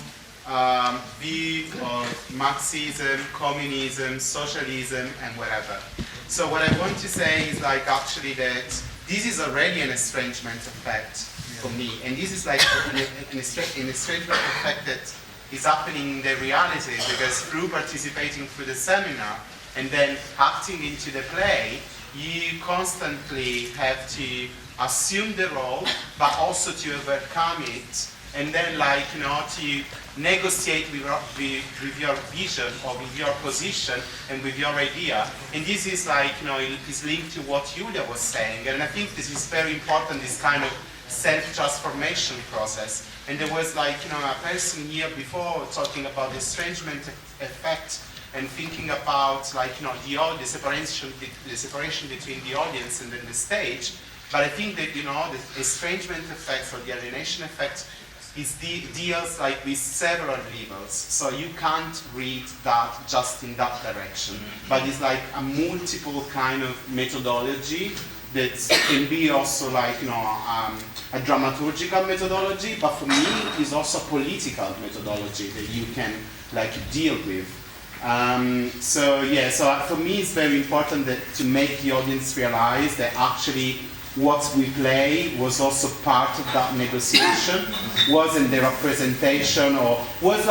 view of Marxism, communism, socialism, and whatever. So what I want to say is actually that this is already an estrangement effect for me, and this is like an estrangement effect that is happening in the reality, because through participating through the seminar and then acting into the play, you constantly have to assume the role, but also to overcome it, and then to negotiate with your vision or with your position and with your idea. And this is is linked to what Julia was saying, and I think this is very important, this kind of self-transformation process. And there was a person here before talking about the estrangement effect and thinking about the separation between the audience and then the stage. But I think that the estrangement effect or the alienation effect deals with several levels. So you can't read that just in that direction. But it's a multiple kind of methodology that can be also like, a dramaturgical methodology, but for me is also a political methodology that you can like deal with. So for me it's very important that to make the audience realize that actually what we play was also part of that negotiation, wasn't the representation, or was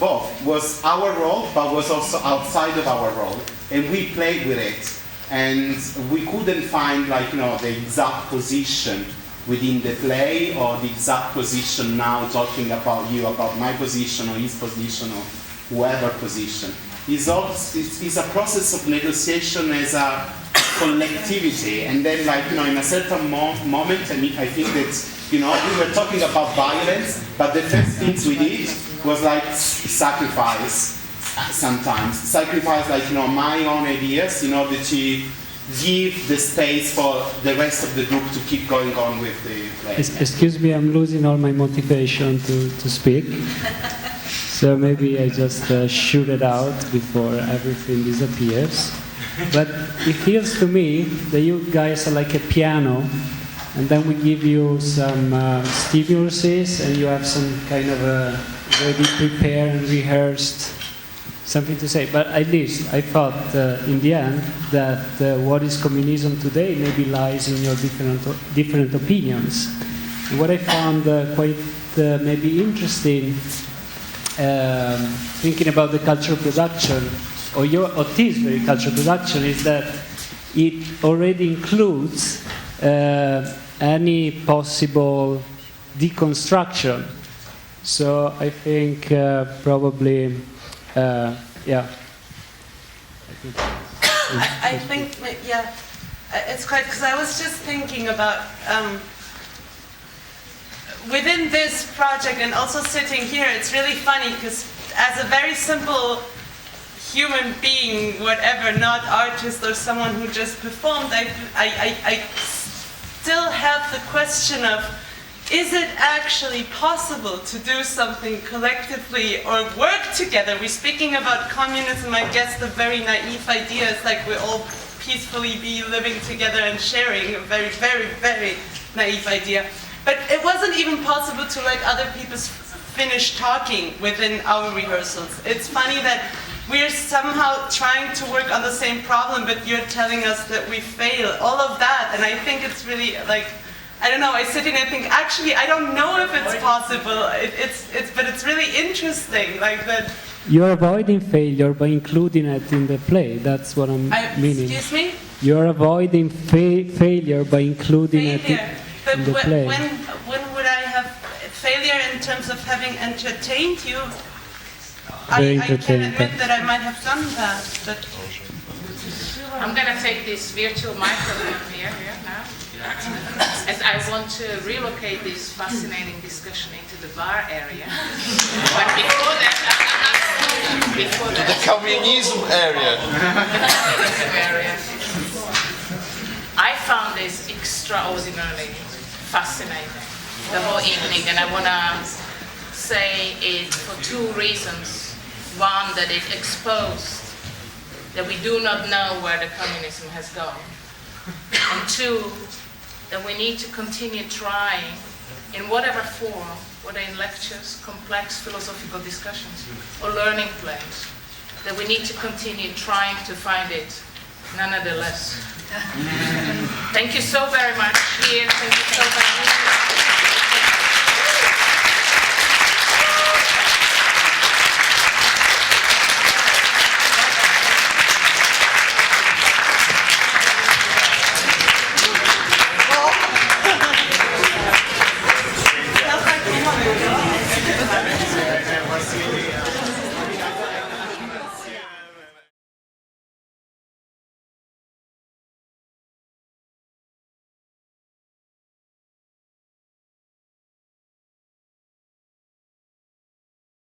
both, was our role, but was also outside of our role, and we played with it, and we couldn't find the exact position within the play, or the exact position now talking about you, about my position, or his position, or whoever position. It's a process of negotiation as a collectivity, and then in a certain moment, I think that we were talking about violence, but the first things we did was sacrifice sometimes. Sacrifice my own ideas in order to give the space for the rest of the group to keep going on with the play. Excuse me, I'm losing all my motivation to speak. So maybe I just shoot it out before everything disappears. But it feels to me that you guys are like a piano, and then we give you some stimuluses, and you have some kind of a already prepared and rehearsed something to say. But at least I thought in the end that what is communism today maybe lies in your different opinions. And what I found quite maybe interesting, thinking about the cultural production, or this very cultural production, is that it already includes any possible deconstruction. So I think probably, yeah. I think, yeah, it's quite, because I was just thinking about within this project, and also sitting here, it's really funny because as a very simple human being, whatever, not artist or someone who just performed, I still have the question of, is it actually possible to do something collectively or work together? We're speaking about communism, I guess the very naive idea is like we all peacefully be living together and sharing, a very, very, very naive idea. But it wasn't even possible to let other people finish talking within our rehearsals. It's funny that we're somehow trying to work on the same problem, but you're telling us that we fail. All of that, and I think it's really like, I don't know, I sit in and think, actually, I don't know if it's possible, but it's really interesting, like that. You're avoiding failure by including it in the play, that's what I'm meaning. Excuse me? You're avoiding failure by including it in the play. When would I have failure in terms of having entertained you? I can admit that I might have done that, but... I'm going to take this virtual microphone here now. As I want to relocate this fascinating discussion into the bar area. But before that, to the communism area. I found this extraordinarily fascinating, the whole evening, and I want to say it for two reasons. One, that it exposed that we do not know where the communism has gone. And two, that we need to continue trying, in whatever form, whether in lectures, complex philosophical discussions, or learning plays, that we need to continue trying to find it, nonetheless. Thank you so very much here. Thank you so very much.